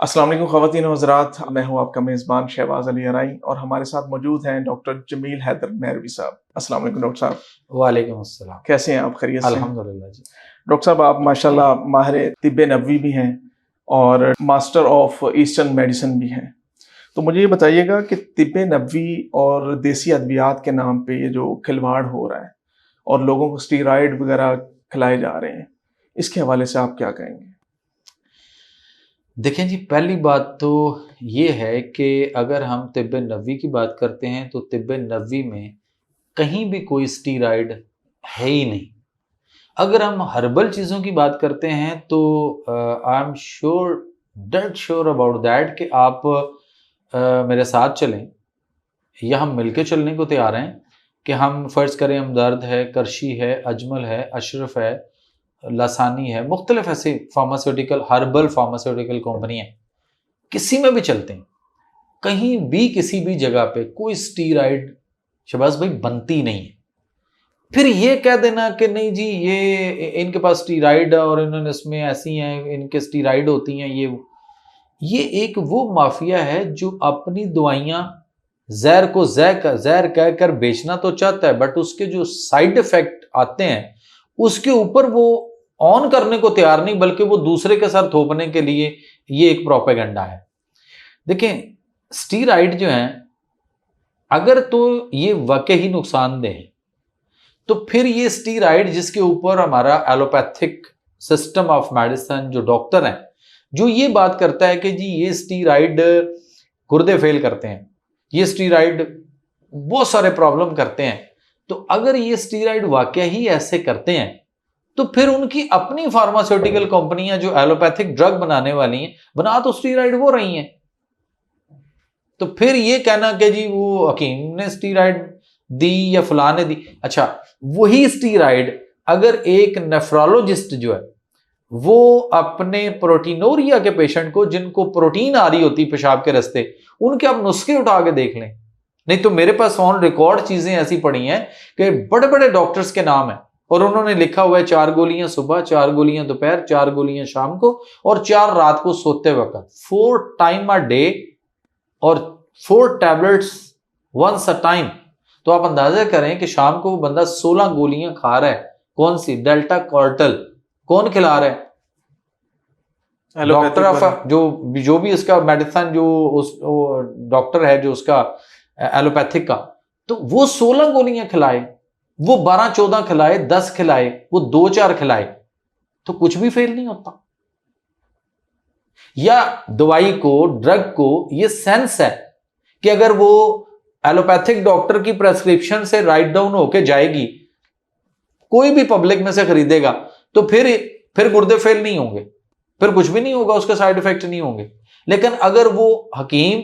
अस्सलाम वालेकुम ख़वातीन व हज़रात, मैं हूँ आपका मेज़बान शहबाज़ अली अराई और हमारे साथ मौजूद हैं डॉक्टर जमील हैदर मेहरवी साहब। अस्सलाम वालेकुम डॉक्टर साहब, वालेकुम अस्सलाम। कैसे हैं आप? खैरियत से हैं? अल्हम्दुलिल्लाह जी। डॉक्टर साहब आप माशाल्लाह माहिर तिब्बे नबवी भी हैं और मास्टर ऑफ ईस्टर्न मेडिसिन भी हैं। तो मुझे ये बताइएगा कि तिब्बे नबवी और देसी अद्वियात के नाम पे ये जो खिलवाड़ हो रहा है और लोगों को स्टीरॉयड वगैरह खिलाए जा रहे हैं, इसके हवाले से आप क्या कहेंगे? देखें जी, पहली बात तो ये है कि अगर हम तिब्ब नबवी की बात करते हैं तो तिब्ब नबवी में कहीं भी कोई स्टीरॉयड है ही नहीं। अगर हम हर्बल चीज़ों की बात करते हैं तो I am sure, dead sure about that कि आप मेरे साथ चलें या हम मिलके चलने को तैयार हैं कि हम फ़र्ज़ करें हमदर्द है, करशी है, अजमल है, अशरफ है, लासानी है, मुख्तलिफ ऐसे फार्मास्यूटिकल हर्बल फार्मास्यूटिकल कंपनी है, किसी में भी चलते हैं, कहीं भी किसी भी जगह पे कोई स्टीरॉयड शहबाज भाई बनती नहीं है। फिर ये कह देना कि नहीं जी ये इनके पास स्टीरॉयड है और इन्होंने इसमें ऐसी हैं, इनके स्टीरॉयड होती हैं, ये एक वो माफिया है जो अपनी दवाइयां जहर को जहर कह कर बेचना तो चाहता है, बट उसके जो साइड इफेक्ट आते हैं उसके ऊपर वो ऑन करने को तैयार नहीं, बल्कि वो दूसरे के साथ थोपने के लिए ये एक प्रोपेगेंडा है। देखें, स्टीरॉयड जो है अगर तो ये वाकई ही नुकसानदेह है तो फिर ये स्टीरॉयड जिसके ऊपर हमारा एलोपैथिक सिस्टम ऑफ मेडिसिन जो डॉक्टर हैं जो ये बात करता है कि जी ये स्टीरॉयड गुर्दे फेल करते हैं, ये स्टीरॉयड बहुत सारे प्रॉब्लम करते हैं, तो अगर ये स्टीरॉयड वाकई ही ऐसे करते हैं तो फिर उनकी अपनी फार्मास्यूटिकल कंपनियां जो एलोपैथिक ड्रग बनाने वाली हैं बना तो स्टीरॉयड वो रही हैं। तो फिर ये कहना कि जी वो हकीम ने स्टीरॉयड दी या फलां ने दी, अच्छा वही स्टीरॉयड अगर एक नेफ्रोलॉजिस्ट जो है वो अपने प्रोटीनोरिया के पेशेंट को जिनको प्रोटीन आ रही होती पेशाब के रास्ते, उनके आप नुस्खे उठा के देख लें। नहीं तो मेरे पास ऑन रिकॉर्ड चीजें ऐसी पड़ी हैं कि बड़े बड़े डॉक्टर्स के नाम है और उन्होंने लिखा हुआ है 4 गोलियां सुबह, 4 गोलियां दोपहर, 4 गोलियां शाम को और 4 रात को सोते वक्त, 4 टाइम अ डे और 4 टैबलेट्स वंस अ टाइम। तो आप अंदाजा करें कि शाम को वो बंदा 16 गोलियां खा रहा है। कौन सी? डेल्टा कॉर्टल। कौन खिला रहा है? डॉक्टर एलोपैथिक वाले। ऑफ जो जो भी उसका मेडिसिन जो उस डॉक्टर है जो उसका एलोपैथिक का, तो वो 16 गोलियां खिलाए, वो 12-14 खिलाए, 10 खिलाए, वो 2-4 खिलाए, तो कुछ भी फेल नहीं होता। या दवाई को, ड्रग को ये सेंस है कि अगर वो एलोपैथिक डॉक्टर की प्रेस्क्रिप्शन से राइट डाउन होके जाएगी, कोई भी पब्लिक में से खरीदेगा, तो फिर गुर्दे फेल नहीं होंगे, फिर कुछ भी नहीं होगा, उसके साइड इफेक्ट नहीं होंगे। लेकिन अगर वो हकीम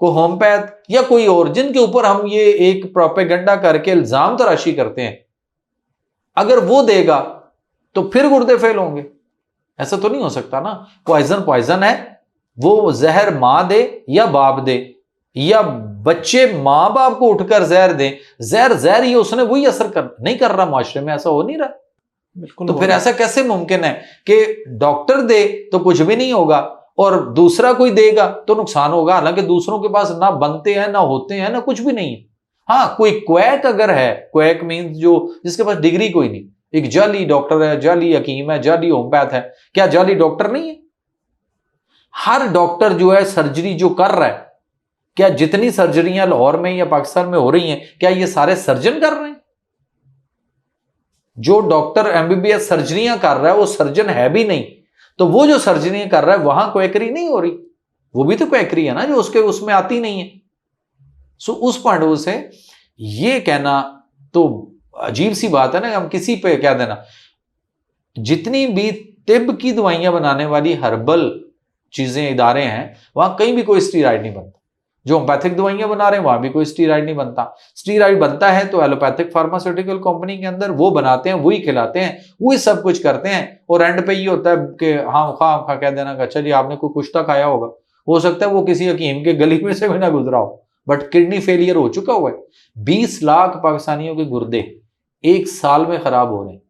को होम्योपैथ या कोई और जिनके ऊपर हम ये एक प्रोपेगेंडा करके इल्जाम तराशी करते हैं, अगर वो देगा तो फिर गुर्दे फेल होंगे। ऐसा तो नहीं हो सकता ना। पॉइजन पॉइजन है, वो जहर मां दे या बाप दे या बच्चे मां बाप को उठकर जहर दें, जहर जहर ही उसने वही असर कर नहीं कर रहा, मुआशरे में ऐसा हो नहीं रहा। बिल्कुल तो हो फिर रहा ऐसा कैसे मुमकिन है कि डॉक्टर दे तो कुछ भी नहीं होगा और दूसरा कोई देगा तो नुकसान होगा? हालांकि दूसरों के पास ना बनते हैं, ना होते हैं, ना कुछ भी नहीं है। हाँ, कोई क्वैक अगर है, क्वैक मीन्स जो जिसके पास डिग्री कोई नहीं, एक जाली डॉक्टर है, जाली हकीम है, जाली होम्योपैथ है, क्या जाली डॉक्टर नहीं है? हर डॉक्टर जो है सर्जरी जो कर रहा है, क्या जितनी सर्जरियां लाहौर में या पाकिस्तान में हो रही हैं, क्या ये सारे सर्जन कर रहे हैं? जो डॉक्टर एमबीबीएस सर्जरियां कर रहा है वो सर्जन है भी नहीं, तो वो जो सर्जरियां कर रहा है वहां क्वैकरी नहीं हो रही, वो भी तो क्वैकरी है ना जो उसके उसमें आती नहीं है। सो उस पॉइंट ऑफ व्यू से ये कहना तो अजीब सी बात है ना, हम किसी पे कह देना। जितनी भी तिब की दवाइयां बनाने वाली हर्बल चीजें इदारे हैं वहां कहीं भी कोई स्टीरॉयड नहीं बनता। जो होम्योपैथिक दवाइयां बना रहे हैं वहां भी कोई स्टीरॉयड नहीं बनता। स्टीरॉयड बनता है तो एलोपैथिक फार्मास्यूटिकल कंपनी के अंदर वो बनाते हैं, वही खिलाते हैं, वही सब कुछ करते हैं और एंड पे ये होता है कि हाँ खा कह देना अच्छा जी आपने कोई कुछ तो खाया होगा। हो सकता है वो किसी हकीम के गली में से भी ना गुजरा हो, बट किडनी फेलियर हो चुका हुआ है। 20 लाख पाकिस्तानियों के गुर्दे 1 साल में खराब हो रहे हैं।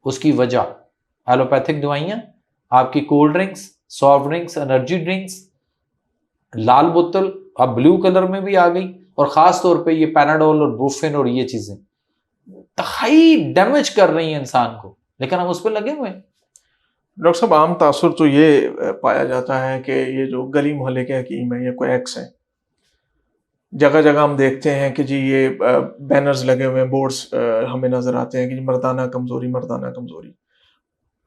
उसकी वजह एलोपैथिक दवाइयां, आपकी cold drinks, soft drinks, energy drinks, लाल बोतल अब ब्लू कलर में भी आ गई, और खास तौर पे ये पैनाडोल और ब्रूफेन और ये चीजें हाई डैमेज कर रही हैं इंसान को, लेकिन हम उस पर लगे हुए हैं। डॉक्टर साहब, आम तासुर तो ये पाया जाता है कि ये जो गली मोहल्ले के हकीम है या कोई एक्स है, जगह जगह हम देखते हैं कि जी ये बैनर्स लगे हुए हैं, बोर्ड्स हमें नज़र आते हैं कि जी मर्दाना कमज़ोरी, मर्दाना कमज़ोरी।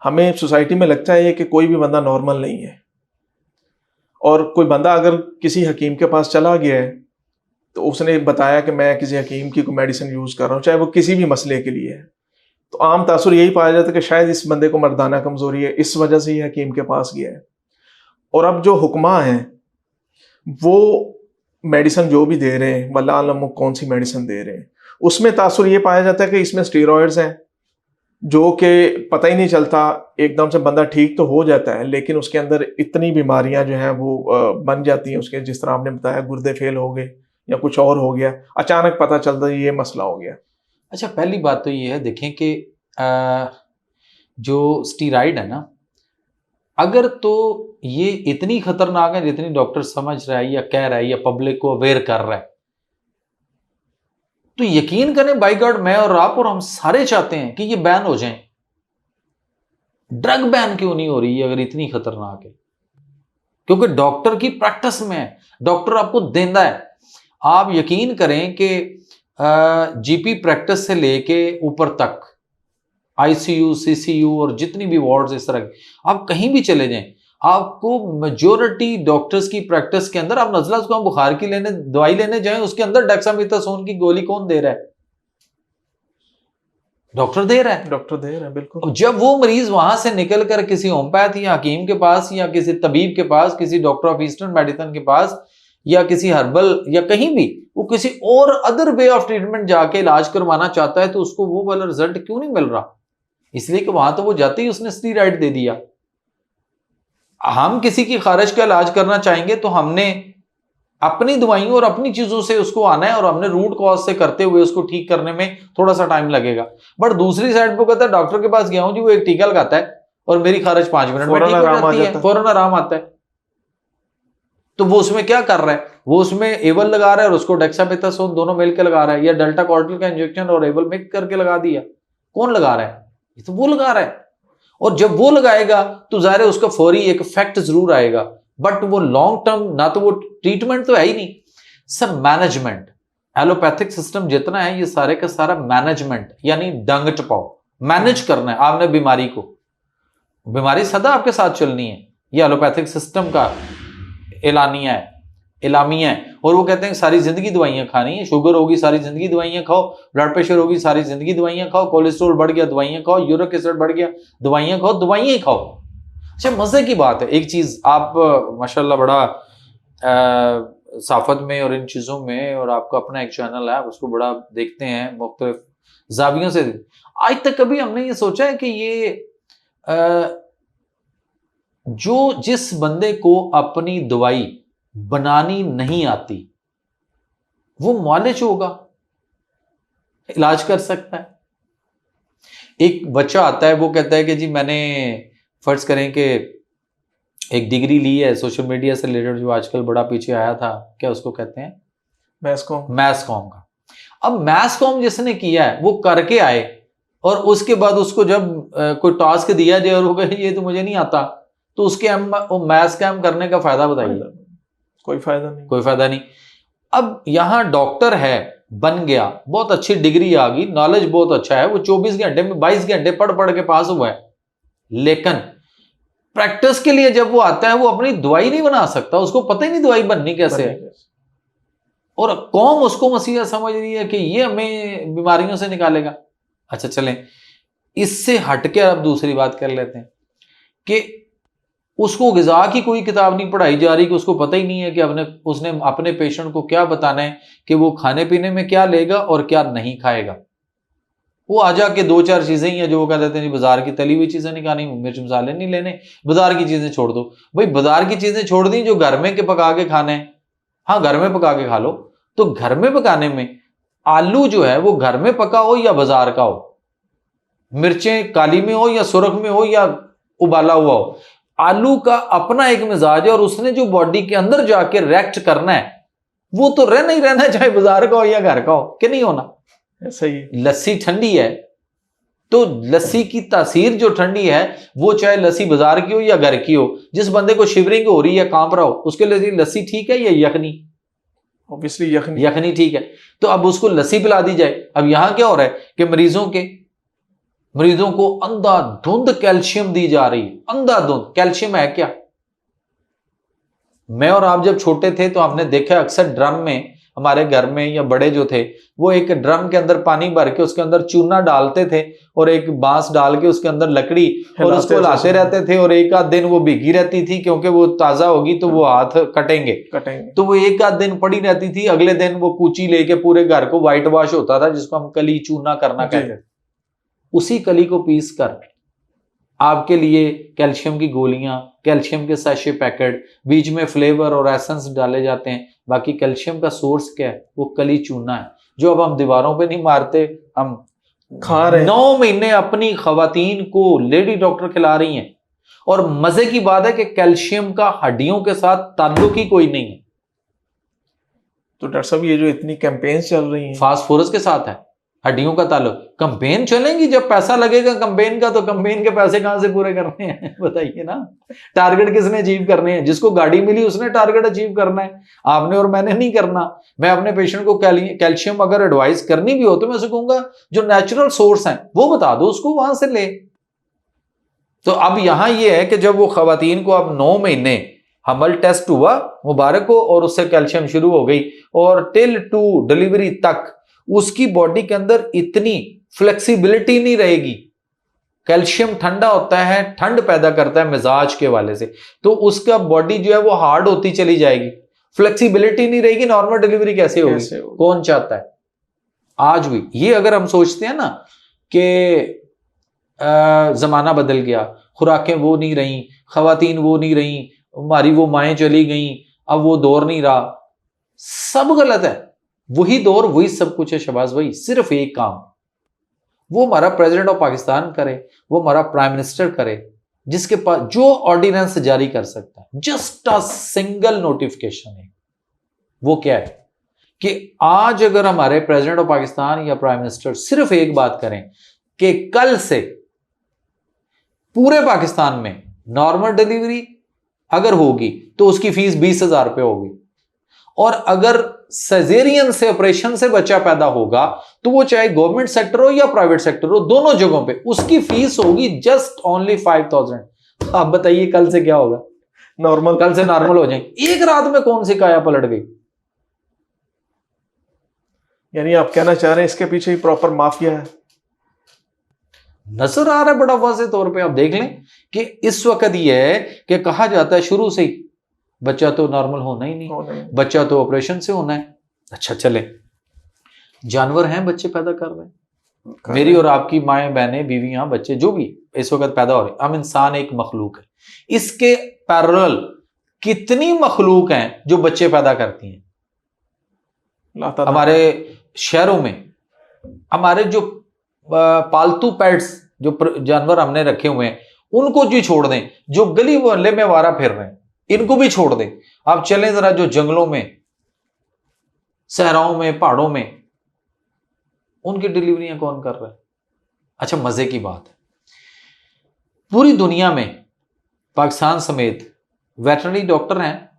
हमें सोसाइटी में लगता है कि कोई भी बंदा नॉर्मल नहीं है, और कोई बंदा अगर किसी हकीम के पास चला गया है तो उसने बताया कि मैं किसी हकीम की कोई मेडिसिन यूज़ कर रहा हूँ, चाहे वो किसी भी मसले के लिए है, तो आम तासुर यही पाया जाता है कि शायद इस बंदे को मर्दाना कमज़ोरी है, इस वजह से ये हकीम के पास गया है। और अब जो हुक्मा हैं वो मेडिसिन जो भी दे रहे हैं, वल्लाह आलम वो कौन सी मेडिसिन दे रहे हैं, उसमें तासुर ये पाया जाता है कि इसमें स्टेरॉयड्स हैं, जो कि पता ही नहीं चलता, एकदम से बंदा ठीक तो हो जाता है लेकिन उसके अंदर इतनी बीमारियां जो हैं वो बन जाती हैं उसके, जिस तरह आपने बताया गुर्दे फेल हो गए या कुछ और हो गया, अचानक पता चलता है ये मसला हो गया। अच्छा, पहली बात तो ये है, देखें कि जो स्टीराइड है ना, अगर तो ये इतनी खतरनाक है जितनी डॉक्टर समझ रहा है या कह रहा है या पब्लिक को अवेयर कर रहा है, तो यकीन करें बाय गॉड, मैं और आप और हम सारे चाहते हैं कि ये बैन हो जाए। ड्रग बैन क्यों नहीं हो रही है अगर इतनी खतरनाक है? क्योंकि डॉक्टर की प्रैक्टिस में है, डॉक्टर आपको देंदा है। आप यकीन करें कि जीपी प्रैक्टिस से लेके ऊपर तक आईसीयू, सीसीयू और जितनी भी वार्ड्स इस तरह के, आप कहीं भी चले जाएं, आपको मेजोरिटी डॉक्टर्स की प्रैक्टिस के अंदर, आप नजला जुकाम बुखार की लेने दवाई लेने जाएं, उसके अंदर डेक्सामेथासोन की गोली कौन दे रहा है? डॉक्टर दे रहा है। डॉक्टर दे रहे हैं, बिल्कुल। अब जब वो मरीज वहां से निकल कर किसी होम्योपैथ या हकीम के पास या किसी तबीब के पास, किसी डॉक्टर ऑफ ईस्टर्न मेडिसिन के पास या किसी हर्बल या कहीं भी वो किसी और अदर वे ऑफ ट्रीटमेंट जाके इलाज करवाना चाहता है, तो उसको वो वाला रिजल्ट क्यों नहीं मिल रहा? इसलिए कि वहां तो वो जाते ही उसने स्टीरॉइड दे दिया। हम किसी की खारिश का इलाज करना चाहेंगे तो हमने अपनी दवाइयों और अपनी चीजों से उसको आना है, और हमने रूट कॉज से करते हुए उसको ठीक करने में थोड़ा सा टाइम लगेगा। बट दूसरी साइड पे कहता है डॉक्टर के पास गया हूं जी, वो एक टीका लगाता है और मेरी खारिश 5 मिनट में ठीक हो जाती है, फौरन आराम आता है। तो वो उसमें क्या कर रहा है? वो उसमें एवल लगा रहा है और उसको डेक्सामेथासोन दोनों मिलकर लगा रहा है, या डेल्टा कॉर्टिल का इंजेक्शन और एवल मिक्स करके लगा दिया। कौन लगा रहा है? ये तो वो लगा रहा है। और जब वो लगाएगा तो जाहिर है उसका फौरी एक इफेक्ट जरूर आएगा, बट वो लॉन्ग टर्म ना, तो वो ट्रीटमेंट तो है ही नहीं, सब मैनेजमेंट। एलोपैथिक सिस्टम जितना है ये सारे का सारा मैनेजमेंट, यानी डंग टपाओ, मैनेज करना है आपने बीमारी को। बीमारी सदा आपके साथ चलनी है, ये एलोपैथिक सिस्टम का एलानिया है, इलामिया है। और वो कहते हैं सारी जिंदगी दवाइयां खानी है, शुगर होगी सारी जिंदगी दवाइयां खाओ, ब्लड प्रेशर होगी सारी जिंदगी दवाइयां खाओ, कोलेस्ट्रॉल बढ़ गया दवाइयां खाओ, यूरिक एसिड बढ़ गया दवाइयां खाओ, दवाइयां ही खाओ। अच्छा, मजे की बात है एक चीज, आप माशाल्लाह बड़ा साफत में और इन चीजों में, और आपका अपना एक चैनल है, उसको बड़ा देखते हैं मुख्तलिफ जावियों से। आज तक कभी हमने ये सोचा है कि ये जो जिस बंदे को अपनी दवाई बनानी नहीं आती वो मुआलिज होगा, इलाज कर सकता है? एक बच्चा आता है, वो कहता है कि जी मैंने फर्ज करें कि एक डिग्री ली है सोशल मीडिया से रिलेटेड, जो आजकल बड़ा पीछे आया था, क्या उसको कहते हैं, मैस कॉम का। अब मैस कॉम जिसने किया है वो करके आए, और उसके बाद उसको जब कोई टास्क दिया जाए और वो कहे ये तो मुझे नहीं आता, तो उसके मैस कैम करने का फायदा बताइए? कोई फायदा नहीं, कोई फायदा नहीं। अब यहां डॉक्टर है, बन गया, बहुत अच्छी डिग्री आ गई, नॉलेज बहुत अच्छा है, वो 24 घंटे में 22 घंटे पढ़ पढ़ के पास हुआ है, लेकिन प्रैक्टिस के लिए जब वो आता है वो अपनी दवाई नहीं बना सकता, उसको पता ही नहीं दवाई बननी कैसे है। और कौम उसको मसीहा समझ रही है कि ये हमें बीमारियों से निकालेगा। अच्छा चलें, इससे हटके अब दूसरी बात कर लेते हैं कि उसको ग़िज़ा की कोई किताब नहीं पढ़ाई जा रही, कि उसको पता ही नहीं है कि उसने अपने पेशेंट को क्या बताना है कि वो खाने पीने में क्या लेगा और क्या नहीं खाएगा। वो आ जाके 2-4 चीजें ही हैं जो वो कह देते हैं, बाजार की तली हुई चीजें नहीं खानी, मिर्च मसाले नहीं लेने, बाजार की चीजें छोड़ दो। भाई बाजार की चीजें छोड़ दी, जो घर में के पका के खाने हैं, हाँ घर में पका के खा लो। तो घर में पकाने में आलू जो है वो घर में पका हो या बाजार का हो, मिर्चें काली में हो या सुरख में हो या उबाला हुआ हो, आलू का अपना एक मिजाज है और उसने जो बॉडी के अंदर जाके रिएक्ट करना है वो तो रहना ही रहना है, चाहे बाजार का हो या घर का हो, कि नहीं होना। सही। लस्सी ठंडी है तो लस्सी की तासीर जो ठंडी है वो चाहे लस्सी बाजार की हो या घर की हो, जिस बंदे को शिवरिंग हो रही है, कांप रहा हो, उसके लिए लस्सी ठीक है या यखनी? ऑब्वियसली यखनी। यखनी ठीक है। तो अब उसको लस्सी पिला दी जाए। अब यहां क्या हो रहा है कि मरीजों को अंधाधुंध कैल्शियम दी जा रही है। अंधाधुंध कैल्शियम है क्या? मैं और आप जब छोटे थे तो हमने देखा अक्सर ड्रम में, हमारे घर में या बड़े जो थे वो एक ड्रम के अंदर पानी भर के उसके अंदर चूना डालते थे और एक बांस डाल के उसके अंदर लकड़ी और उसको हिलाते रहते थे और एक आध दिन वो भीगी रहती थी क्योंकि वो ताजा होगी तो वो हाथ कटेंगे तो वो एक आध दिन पड़ी रहती थी। अगले दिन वो कूची लेके पूरे घर को व्हाइट वॉश होता था, जिसको हम कली चूना करना कहते थे। उसी कली को पीस कर आपके लिए कैल्शियम की गोलियां, कैल्शियम के सैशे पैकेट, बीच में फ्लेवर और एसेंस डाले जाते हैं। बाकी कैल्शियम का सोर्स क्या है? वो कली चूना है जो अब हम दीवारों पे नहीं मारते, हम खा रहे हैं। 9 महीने अपनी खवातीन को लेडी डॉक्टर खिला रही हैं और मजे की बात है कि कैल्शियम का हड्डियों के साथ ताल्लुक ही कोई नहीं है। तो डॉक्टर साहब ये जो इतनी कैंपेन चल रही हैं, फास्फोरस के साथ है हड्डियों का ताल्लुक। कंपेन चलेंगी जब पैसा लगेगा कंपेन का, तो कंपेन के पैसे कहां से पूरे करने हैं बताइए ना। टारगेट किसने अचीव करने हैं? जिसको गाड़ी मिली उसने टारगेट अचीव करना है, आपने और मैंने नहीं करना। मैं अपने पेशेंट को कैल्शियम अगर एडवाइस करनी भी हो तो मैं उसे कहूंगा जो नेचुरल सोर्स है वो बता दो, उसको वहां से ले। तो अब यहां ये है कि जब वो खवातीन को अब 9 महीने हमल टेस्ट हुआ, मुबारक हो, और उससे कैल्शियम शुरू हो गई और टिल टू डिलीवरी तक उसकी बॉडी के अंदर इतनी फ्लेक्सिबिलिटी नहीं रहेगी। कैल्शियम ठंडा होता है, ठंड पैदा करता है मिजाज के वाले से, तो उसका बॉडी जो है वो हार्ड होती चली जाएगी, फ्लेक्सिबिलिटी नहीं रहेगी। नॉर्मल डिलीवरी कैसे होगी? कौन चाहता है? आज भी ये अगर हम सोचते हैं ना कि जमाना बदल गया, खुराकें वो नहीं रही, खवातीन वो नहीं रही, हमारी वो माएँ चली गई, अब वो दौर नहीं रहा, सब गलत है। वही दौर वही सब कुछ है शहबाज भाई। सिर्फ एक काम वो हमारा प्रेसिडेंट ऑफ पाकिस्तान करे, वो हमारा प्राइम मिनिस्टर करे, जिसके पास जो ऑर्डिनेंस जारी कर सकता है, जस्ट अ सिंगल नोटिफिकेशन है। वो क्या है कि आज अगर हमारे प्रेसिडेंट ऑफ पाकिस्तान या प्राइम मिनिस्टर सिर्फ एक बात करें कि कल से पूरे पाकिस्तान में नॉर्मल डिलीवरी अगर होगी तो उसकी फीस 20,000 रुपये होगी, और अगर सजेरियन से ऑपरेशन से बच्चा पैदा होगा तो वो चाहे गवर्नमेंट सेक्टर हो या प्राइवेट सेक्टर हो, दोनों जगहों पे उसकी फीस होगी जस्ट ओनली 5,000। आप बताइए कल से क्या होगा? नॉर्मल, कल से नॉर्मल हो जाएंगे। एक रात में कौन सी काया पलट गई? यानी आप कहना चाह रहे हैं इसके पीछे ही प्रॉपर माफिया है? नजर आ रहा है बड़ा वाज़ेह तौर पे। आप देख लें कि इस वक्त ये है कि कहा जाता है शुरू से ही बच्चा तो नॉर्मल होना ही नहीं, बच्चा तो ऑपरेशन से होना है। अच्छा चले, जानवर हैं बच्चे पैदा कर रहे हैं, मेरी और आपकी माएँ बहनें बीवियां बच्चे जो भी इस वक्त पैदा हो रहे हैं। हम इंसान एक मखलूक है, इसके पैरेलल कितनी मखलूक हैं जो बच्चे पैदा करती हैं। हमारे शहरों में हमारे जो पालतू पेट्स जो जानवर हमने रखे हुए हैं उनको जी छोड़ दें, जो गली मोहल्ले में वारा फिर रहे हैं इनको भी छोड़ दें। आप चलें जरा जो जंगलों में, सहराओं में, पहाड़ों में, उनकी डिलीवरियां कौन कर रहा है? अच्छा मजे की बात है, पूरी दुनिया में पाकिस्तान समेत वेटरनरी डॉक्टर हैं,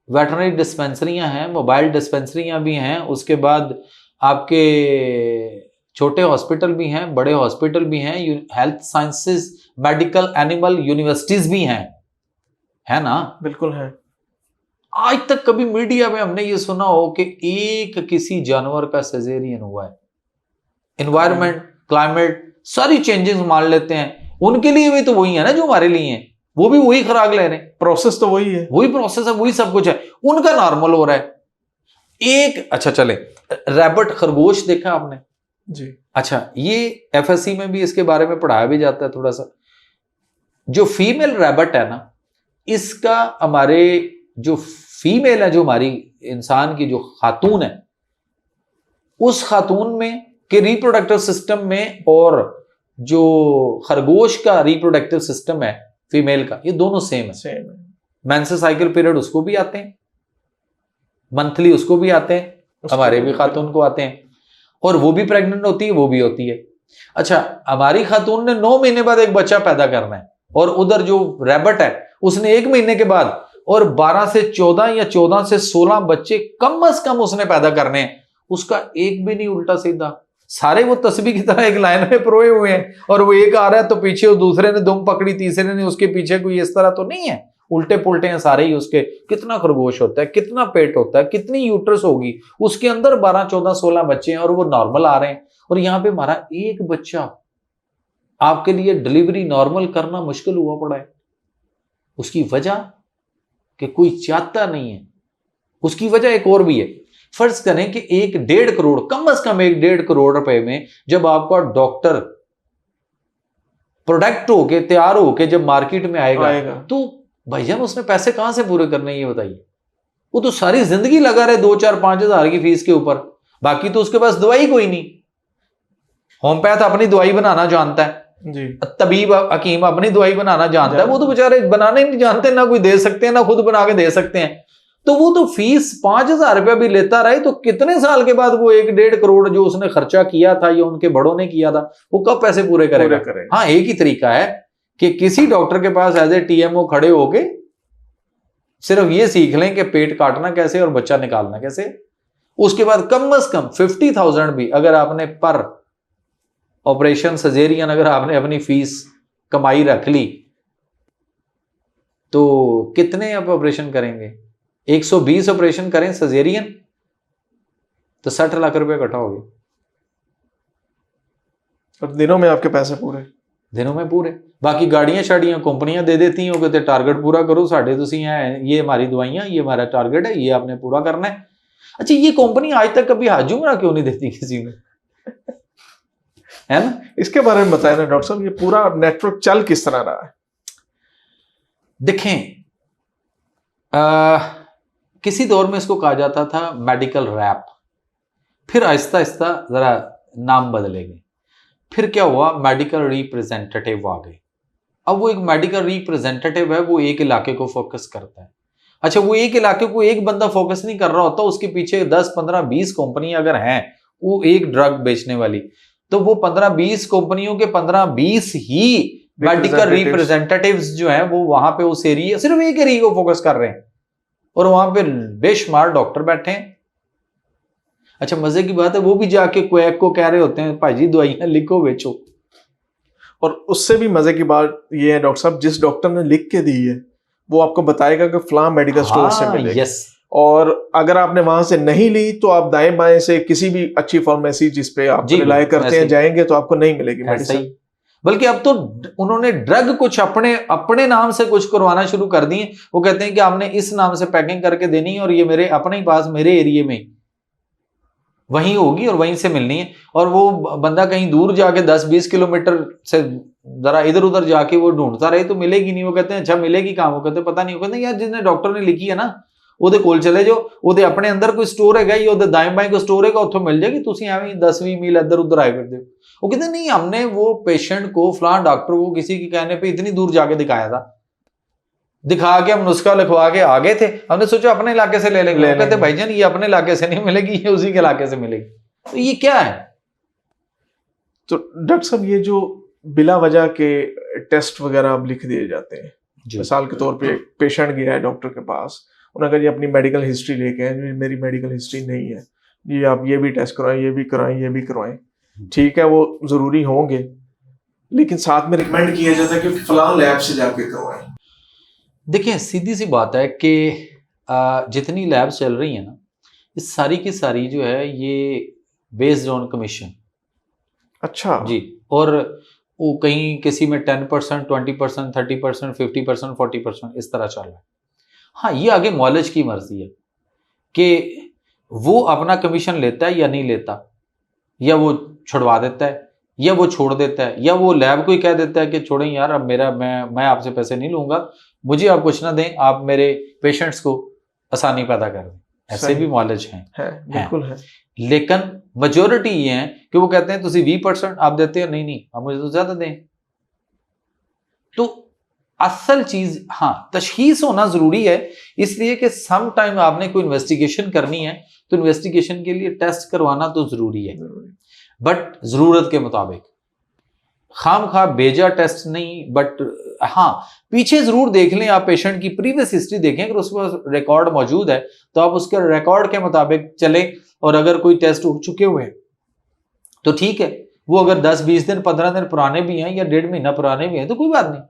वेटरनरी डिस्पेंसरियां हैं, मोबाइल डिस्पेंसरियां भी हैं, उसके बाद आपके छोटे हॉस्पिटल भी हैं, बड़े हॉस्पिटल भी हैं, health sciences, medical animal universities भी हैं, है ना? बिल्कुल है। आज तक कभी मीडिया में हमने ये सुना हो कि एक किसी जानवर का सजेरियन हुआ है? एनवायरमेंट, क्लाइमेट, सारी चेंजेस मान लेते हैं, उनके लिए भी तो वही है ना जो हमारे लिए हैं, वो भी वही खुराक ले रहे हैं, प्रोसेस तो वही है, वही प्रोसेस है, वही सब कुछ है, उनका नॉर्मल हो रहा है। एक अच्छा चले, रैबिट, खरगोश देखा आपने जी? अच्छा, ये एफएससी में भी इसके बारे में पढ़ाया भी जाता है थोड़ा सा। जो फीमेल रैबिट है ना, इसका हमारे जो फीमेल है, जो हमारी इंसान की जो खातून है, उस खातून में के रिप्रोडक्टिव सिस्टम में और जो खरगोश का रिप्रोडक्टिव सिस्टम है फीमेल का, ये दोनों सेम है। सेम है। मेंस्ट्रुअल साइकिल पीरियड उसको भी आते हैं, मंथली उसको भी आते हैं, हमारे भी खातून को आते हैं, और वो भी प्रेग्नेंट होती है, वो भी होती है। अच्छा, हमारी खातून ने 9 महीने बाद एक बच्चा पैदा करना है, और उधर जो रैबट है उसने 1 महीने के बाद, और 12 से 14 या 14 से 16 बच्चे कम से कम उसने पैदा करने हैं, उसका एक भी नहीं उल्टा सीधा, सारे वो तस्बीह की तरह एक लाइन में परोए हुए हैं, और वो एक आ रहा है तो पीछे वो दूसरे ने दुम पकड़ी, तीसरे ने उसके पीछे, कोई इस तरह तो नहीं है, उल्टे पुल्टे हैं सारे ही उसके। कितना खरगोश होता है, कितना पेट होता है, कितनी यूट्रस होगी, उसके अंदर 12 14 16 बच्चे हैं, और वो नॉर्मल आ रहे हैं। और यहां पे हमारा एक बच्चा, आपके लिए डिलीवरी नॉर्मल करना मुश्किल हुआ पड़ा है। उसकी वजह कि कोई चाहता नहीं है, उसकी वजह एक और भी है। फर्ज करें कि 1-1.5 करोड़, कम से कम 1-1.5 करोड़ रुपए में जब आपका डॉक्टर प्रोडक्ट होके तैयार होके जब मार्केट में आएगा तो भाईजान उसने पैसे कहां से पूरे करने, ये बताइए। वो तो सारी जिंदगी लगा रहे 2-4-5 हजार की फीस के ऊपर, बाकी तो उसके पास दवाई कोई नहीं। होम्योपैथ अपनी दवाई बनाना जानता है जी, तबीब हकीम अपनी दवाई बनाना जानता है, वो तो बेचारे बनाने नहीं जानते, ना कोई दे सकते हैं, ना खुद बना के दे सकते हैं। तो वो तो फीस 5,000 रुपया भी लेता रहे, तो कितने साल के बाद वो 1-1.5 करोड़ जो उसने खर्चा किया था या उनके बड़ों ने किया था, वो कब पैसे पूरे करेगा? हाँ, एक ही तरीका है कि किसी डॉक्टर के पास एज ए TMO खड़े होके सिर्फ ये सीख लें कि पेट काटना कैसे और बच्चा निकालना कैसे। उसके बाद कम से कम 50,000 भी अगर आपने पर ऑपरेशन सजेरियन अगर आपने अपनी फीस कमाई रख ली, तो कितने आप ऑपरेशन करेंगे? 120 ऑपरेशन करें सजेरियन तो 60 लाख रुपए इकट्ठा हो गए, और दिनों में आपके पैसे पूरे, दिनों में पूरे। बाकी गाड़ियां शाड़ियां कंपनियां दे देती हैं, वो कहते टारगेट पूरा करो, साढ़े तुसी हैं, ये हमारी दवाइयां, ये हमारा टारगेट है, ये आपने पूरा करना है। अच्छा, ये कंपनी आज तक कभी हाजुमरा क्यों नहीं देती किसी में, है ना? इसके बारे में बताएं ना डॉक्टर साहब, ये पूरा नेटवर्क चल किस तरह रहा है? देखें, किसी दौर में इसको कहा जाता था मेडिकल रैप, फिर आहिस्ता आहिस्ता जरा नाम बदले गए, फिर क्या हुआ, मेडिकल रिप्रेजेंटेटिव आ गए। अब वो एक मेडिकल रिप्रेजेंटेटिव है, वो एक इलाके को फोकस करता है। अच्छा, वो एक इलाके को एक बंदा फोकस नहीं कर रहा होता, उसके पीछे 10 15 20 कंपनी अगर हैं वो एक ड्रग बेचने वाली, तो वो 15-20 कंपनियों के 15-20 ही मेडिकल रिप्रेजेंटेटिव्स जो हैं वो वहां पे उस एरिया, सिर्फ एक एरिया को फोकस कर रहे हैं, और वहां पे बेशुमार डॉक्टर बैठे हैं। अच्छा, मजे की बात है, वो भी जाके क्वैक को कह रहे होते हैं भाई दवाइयां लिखो बेचो। और उससे भी मजे की बात ये है डॉक्टर साहब, जिस डॉक्टर ने लिख के दी है वो आपको बताएगा कि फलां मेडिकल स्टोर से मिलेगी। यस, और अगर आपने वहां से नहीं ली तो आप दाएं बाएं से किसी भी अच्छी फार्मेसी जिस पे आप रिलाय करते हैं जाएंगे तो आपको नहीं मिलेगी मेडिसिन। बल्कि अब तो उन्होंने ड्रग कुछ अपने नाम से कुछ करवाना शुरू कर दिए। वो कहते हैं कि आपने इस नाम से पैकिंग करके देनी है, और ये मेरे अपने ही पास मेरे एरिया में वहीं होगी और वहीं से मिलनी है। और वो बंदा कहीं दूर जाके 10-20 किलोमीटर से जरा इधर उधर जाके वो ढूंढता रहे तो मिलेगी नहीं। वो कहते हैं अच्छा मिलेगी कहाँ? वो कहते हैं पता नहीं। वो कहते हैं यार जिसने डॉक्टर ने लिखी है ना ਉਹਦੇ ਕੋਲ चले जाओ, ਉਹਦੇ अपने अंदर कोई स्टोर है ही, ਉਹਦੇ दाएं बाएं कोई स्टोर है ਉੱਥੋਂ मिल जाएगी, ਤੁਸੀਂ ਐਵੇਂ 10-20 मील इधर उधर आए फिरते हो। वो कहते नहीं, हमने वो पेशेंट को फलां डॉक्टर को किसी के कहने पे इतनी दूर जाके दिखाया था, दिखा के हम नुस्खा लिखवा के आ गए थे, हमने सोचा अपने इलाके से ले लेंगे। कहते भाईजान ये अपने इलाके से नहीं मिलेगी, ये उसी के इलाके से मिलेगी। तो ये क्या है? तो डॉक्टर साहब ये जो बिला वजह के टेस्ट वगैरह अब लिख दिए जाते हैं, मिसाल के तौर पे पेशेंट गया है डॉक्टर के पास, उन्होंने कहा जी अपनी मेडिकल हिस्ट्री लेके आए, मेरी मेडिकल हिस्ट्री नहीं है जी, आप ये भी टेस्ट करवाएं, ये भी करवाएं, ये भी करवाएं। ठीक है, वो जरूरी होंगे, लेकिन साथ में रिकमेंड किया जाता है कि फलां लैब से जाके करवाएं। देखिए सीधी सी बात है कि जितनी लैब्स चल रही हैं ना, इस सारी की सारी जो है ये बेस्ड ऑन कमीशन। अच्छा जी, और वो कहीं किसी में 10%, 20%, 30%, 50%, 40% इस तरह चल रहा है। हाँ, ये आगे मौलज की मर्जी है कि वो अपना कमीशन लेता है या नहीं लेता, या वो छुड़वा देता है या वो छोड़ देता है, या वो लैब को ही कह देता है कि छोड़ें यार, अब मैं आपसे पैसे नहीं लूंगा, मुझे आप कुछ ना दें, आप मेरे पेशेंट्स को आसानी पैदा कर दें। ऐसे भी मौलज हैं, बिल्कुल है। लेकिन मेजोरिटी ये है कि वो कहते हैं तुसी 20% आप देते हो, नहीं आप मुझे तो ज्यादा दें। तो असल चीज, हाँ, तशखीस होना जरूरी है, इसलिए कि सम टाइम आपने कोई इन्वेस्टिगेशन करनी है तो इन्वेस्टिगेशन के लिए टेस्ट करवाना तो जरूरी है, बट जरूरत के मुताबिक, खाम खा बेजा टेस्ट नहीं। बट हाँ, पीछे जरूर देख लें आप, पेशेंट की प्रीवियस हिस्ट्री देखें, अगर उसके पास रिकॉर्ड मौजूद है तो आप उसके रिकॉर्ड के मुताबिक चलें, और अगर कोई टेस्ट हो चुके हुए हैं तो ठीक है, वो अगर 10-20 दिन 15 दिन पुराने भी हैं या 1.5 महीना पुराने भी हैं तो कोई बात नहीं।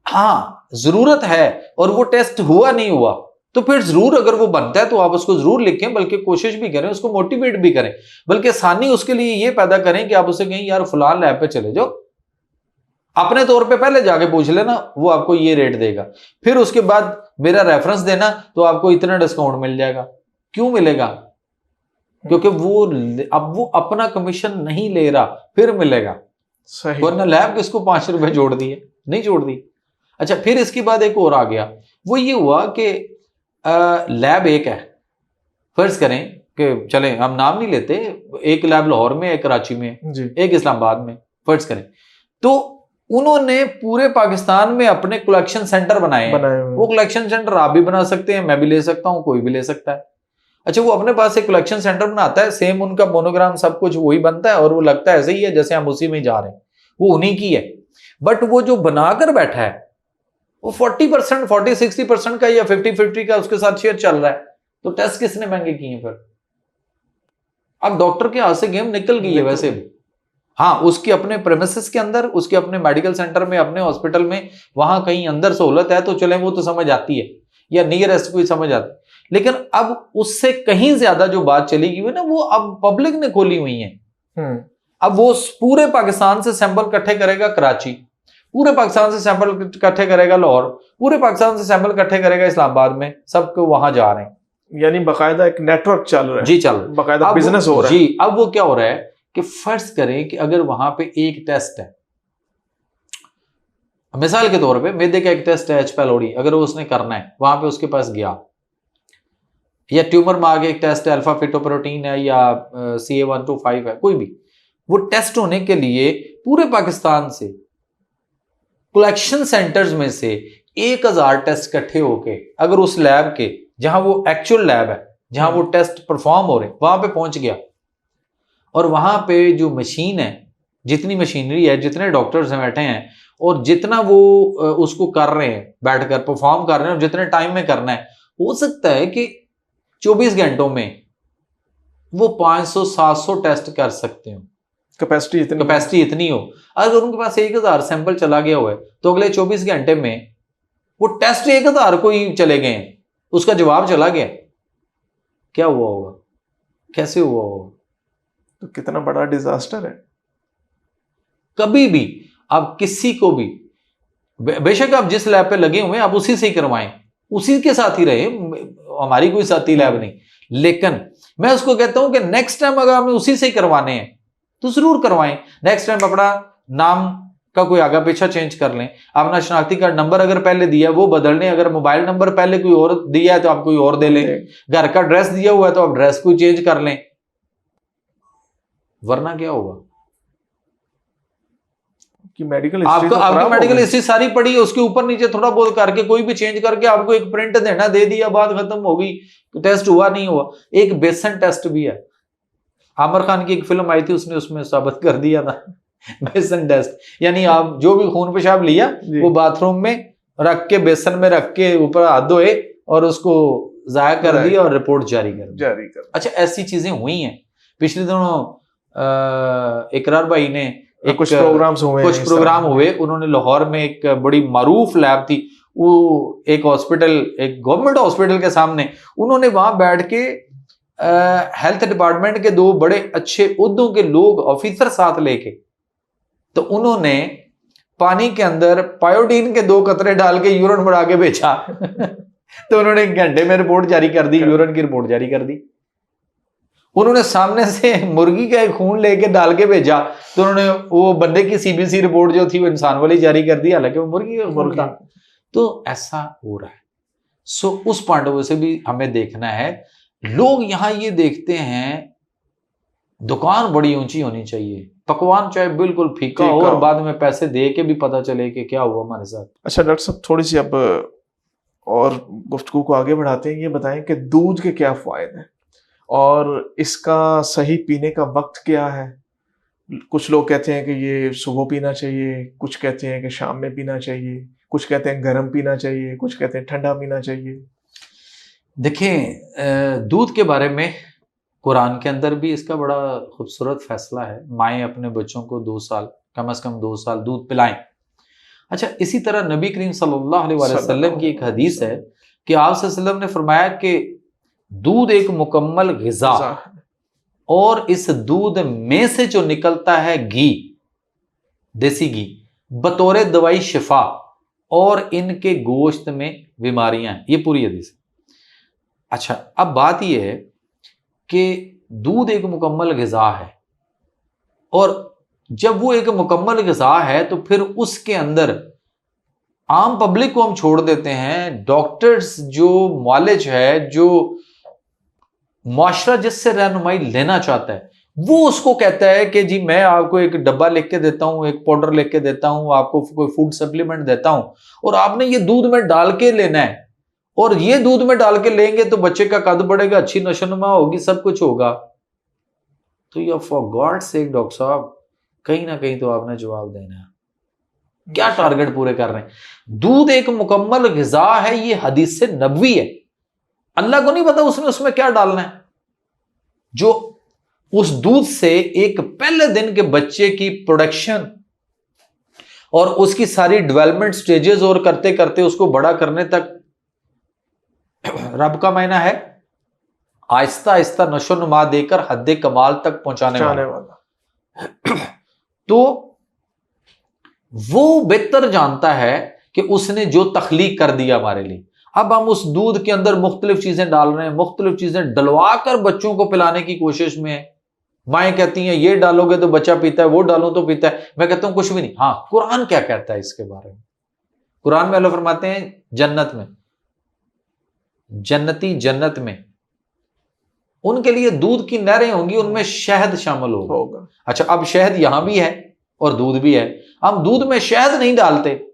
हाँ, जरूरत है और वो टेस्ट हुआ नहीं हुआ तो फिर जरूर अगर वो बनता है तो आप उसको जरूर लिखें, बल्कि कोशिश भी करें, उसको मोटिवेट भी करें, बल्कि आसानी उसके लिए ये पैदा करें कि आप उसे कहें यार फलान लैब पे चले जाओ, अपने तौर पे पहले जाके पूछ लेना, वो आपको ये रेट देगा, फिर उसके बाद मेरा रेफरेंस देना तो आपको इतना डिस्काउंट मिल जाएगा। क्यों मिलेगा? क्योंकि वो अपना कमीशन नहीं ले रहा, फिर मिलेगा। सही। वरना लैब किसको 5 रुपए जोड़ दिए, नहीं जोड़ दी। अच्छा, फिर इसके बाद एक और आ गया, वो ये हुआ कि लैब एक है, फर्ज करें कि चलें हम नाम नहीं लेते, एक लैब लाहौर में, एक कराची में, एक इस्लामाबाद में, फर्ज करें, तो उन्होंने पूरे पाकिस्तान में अपने कलेक्शन सेंटर बनाए हैं। वो कलेक्शन सेंटर आप भी बना सकते हैं, मैं भी ले सकता हूं, कोई भी ले सकता है। अच्छा, वो अपने पास एक कलेक्शन सेंटर बनाता है, सेम उनका मोनोग्राम सब कुछ वही बनता है और वो लगता है ऐसे ही है जैसे हम उसी में जा रहे हैं, वो उन्हीं की है। बट वो जो बनाकर बैठा है वो 40%, 40-60% का या 50-50 का उसके साथ शेयर चल रहा है, तो टेस्ट किसने महंगे किए हैं फिर? अब डॉक्टर के हाथ से गेम निकल गई है वैसे भी। हाँ, उसके अपने प्रेमिसेस के अंदर, उसके अपने मेडिकल सेंटर में, अपने हॉस्पिटल में, वहां कहीं अंदर सहूलत है तो चले, वो तो समझ आती है, या नियरेस्ट कोई समझ आती है। लेकिन अब उससे कहीं ज्यादा जो बात चली गई है ना, वो अब पब्लिक ने खोली हुई है। अब वो पूरे पाकिस्तान से सैंपल इकट्ठे करेगा कराची, पूरे पाकिस्तान से सैंपल इकट्ठे करेगा लाहौर, पूरे पाकिस्तान से सैंपल इकट्ठे करेगा इस्लामाबाद में, सबको वहां जा रहे हैं। यानी बाकायदा एक नेटवर्क चल रहा है। जी, चल रहा है, बाकायदा बिजनेस हो रहा है। जी, अब वो क्या हो रहा है कि फर्ज करें कि अगर वहां पे एक टेस्ट है, मिसाल के तौर पे मैदे का एक टेस्ट है, H pylori, अगर वो उसने करना है, वहां पे उसके पास गया, या ट्यूमर मार्ग एक टेस्ट है, अल्फा फिटोप्रोटीन है, या CA125 है, कोई भी, वो टेस्ट होने के लिए पूरे पाकिस्तान से कलेक्शन सेंटर्स में से 1000 टेस्ट इकट्ठे होके अगर उस लैब के, जहां वो एक्चुअल लैब है, जहां वो टेस्ट परफॉर्म हो रहे, वहां पे पहुंच गया, और वहां पे जो मशीन है, जितनी मशीनरी है, जितने डॉक्टर्स हैं बैठे हैं, और जितना वो उसको कर रहे हैं, बैठकर परफॉर्म कर रहे हैं, और जितने टाइम में करना है, हो सकता है कि 24 घंटों में वो 500-700 टेस्ट कर सकते हो, कैपेसिटी इतनी हो। अगर उनके पास 1000 सैंपल चला गया हुआ है तो अगले 24 घंटे में वो टेस्ट 1000 को ही चले गए, उसका जवाब चला गया, क्या हुआ होगा, कैसे हुआ होगा? तो कितना बड़ा डिजास्टर है। कभी भी आप किसी को भी, बेशक आप जिस लैब पे लगे हुए हैं आप उसी से ही करवाएं, उसी के साथ ही रहे, हमारी कोई साथी लैब नहीं, लेकिन मैं उसको कहता हूं कि नेक्स्ट टाइम अगर हमें उसी से ही करवाने हैं तो जरूर करवाएं। नेक्स्ट टाइम अपना नाम का कोई आगा पीछा चेंज कर लें, अपना शनाख्ती कार्ड नंबर अगर पहले दिया वो बदल लें, अगर मोबाइल नंबर पहले कोई और दिया है तो आप कोई और दे लें, घर का एड्रेस दिया हुआ है तो आप एड्रेस को चेंज कर लें, वरना क्या होगा कि मेडिकल आपकी मेडिकल हिस्ट्री सारी पड़ी है, उसके ऊपर नीचे थोड़ा बहुत करके कोई भी चेंज करके आपको एक प्रिंट देना, दे दिया, बात खत्म हो गई, टेस्ट हुआ नहीं हुआ। एक बेसन टेस्ट भी है, आमिर खान की एक फिल्म आई थी, उसने उसमें साबित कर दिया था बेसन टेस्ट, यानी आप जो भी खून पेशाब लिया वो बाथरूम में रख के, बेसन में रख के ऊपर हाथ धोए और उसको जाया कर दिया और रिपोर्ट जारी कर। अच्छा, ऐसी चीजें हुई हैं। पिछले दिनों इकरार भाई ने कुछ प्रोग्राम हुए, उन्होंने लाहौर में एक बड़ी मारूफ लैब थी, वो एक हॉस्पिटल, एक गवर्नमेंट हॉस्पिटल के सामने, उन्होंने वहां बैठ के हेल्थ डिपार्टमेंट के 2 बड़े अच्छे उद्यों के लोग, ऑफिसर साथ लेके, तो उन्होंने पानी के अंदर पायोडीन के 2 कतरे डाल के यूरिन बढ़ा के बेचा तो उन्होंने 1 घंटे में रिपोर्ट जारी कर दी, यूरिन की रिपोर्ट जारी कर दी। उन्होंने सामने से मुर्गी का एक खून लेके डाल के भेजा तो उन्होंने वो बंदे की CBC रिपोर्ट जो थी वो इंसान वाली जारी कर दी, हालांकि वो मुर्गी का खून था। तो ऐसा हो रहा है। सो उस पॉइंट ऑफ व्यू से भी हमें देखना है। लोग यहां ये देखते हैं दुकान बड़ी ऊंची होनी चाहिए, पकवान चाहे बिल्कुल फीका हो फीका और हो। बाद में पैसे दे के भी पता चले कि क्या हुआ हमारे साथ। अच्छा डॉक्टर साहब, थोड़ी सी अब और गुफ्तगू को आगे बढ़ाते हैं। ये बताएं कि दूध के क्या फायदे हैं और इसका सही पीने का वक्त क्या है। कुछ लोग कहते हैं कि ये सुबह पीना चाहिए, कुछ कहते हैं कि शाम में पीना चाहिए, कुछ कहते हैं गर्म पीना चाहिए, कुछ कहते हैं ठंडा पीना चाहिए। देखें, दूध के बारे में कुरान के अंदर भी इसका बड़ा खूबसूरत फैसला है, माएँ अपने बच्चों को 2 साल, कम से कम 2 साल दूध पिलाएं। अच्छा, इसी तरह नबी करीम सल्लल्लाहु अलैहि वसल्लम की एक हदीस है कि आप सल्लल्लाहु अलैहि वसल्लम ने फरमाया कि दूध एक मुकम्मल ग़िज़ा, और इस दूध में से जो निकलता है घी, देसी घी, बतौर दवाई शिफा, और इनके गोश्त में बीमारियां हैं। ये पूरी हदीस है। अच्छा, अब बात यह है कि दूध एक मुकम्मल ग़िज़ा है, और जब वो एक मुकम्मल ग़िज़ा है तो फिर उसके अंदर आम पब्लिक को हम छोड़ देते हैं। डॉक्टर्स, जो मॉलेज है, जो मुआशरा जिससे रहनुमाई लेना चाहता है, वो उसको कहता है कि जी मैं आपको एक डब्बा लिख के देता हूं, एक पाउडर लिख के देता हूं, आपको कोई फूड सप्लीमेंट देता हूं, और आपने ये दूध में डाल के लेना है, और ये दूध में डाल के लेंगे तो बच्चे का कद बढ़ेगा, अच्छी नशोनुमा होगी, सब कुछ होगा। तो ये फॉर गॉड सेक डॉक्टर साहब, कहीं ना कहीं तो आपने जवाब देना है। क्या टारगेट पूरे कर रहे हैं? दूध एक मुकम्मल ग़िज़ा है, ये हदीस से नबवी है। अल्लाह को नहीं पता उसने उसमें क्या डालना है, जो उस दूध से एक पहले दिन के बच्चे की प्रोडक्शन और उसकी सारी डेवलपमेंट स्टेजेस और करते करते उसको बड़ा करने तक, रब का मायना है आहिस्ता आहिस्ता नशोनुमा देकर हद्दे कमाल तक पहुंचाने वाला। तो वो बेहतर जानता है कि उसने जो तख्लीक कर दिया हमारे लिए। अब हम उस दूध के अंदर मुख्तलिफ चीजें डाल रहे हैं, मुख्तलिफ चीजें डलवा कर बच्चों को पिलाने की कोशिश में है। माएँ कहती हैं ये डालोगे तो बच्चा पीता है, वो डालो तो पीता है। मैं कहता हूं कुछ भी नहीं। हाँ, कुरान क्या कहता है इसके बारे में? कुरान में अल्लाह फरमाते हैं जन्नत में, जन्नती जन्नत में उनके लिए दूध की नहरें होंगी, उनमें शहद शामिल होगा। अच्छा, अब शहद यहां भी है और दूध भी है। हम दूध में शहद नहीं डालते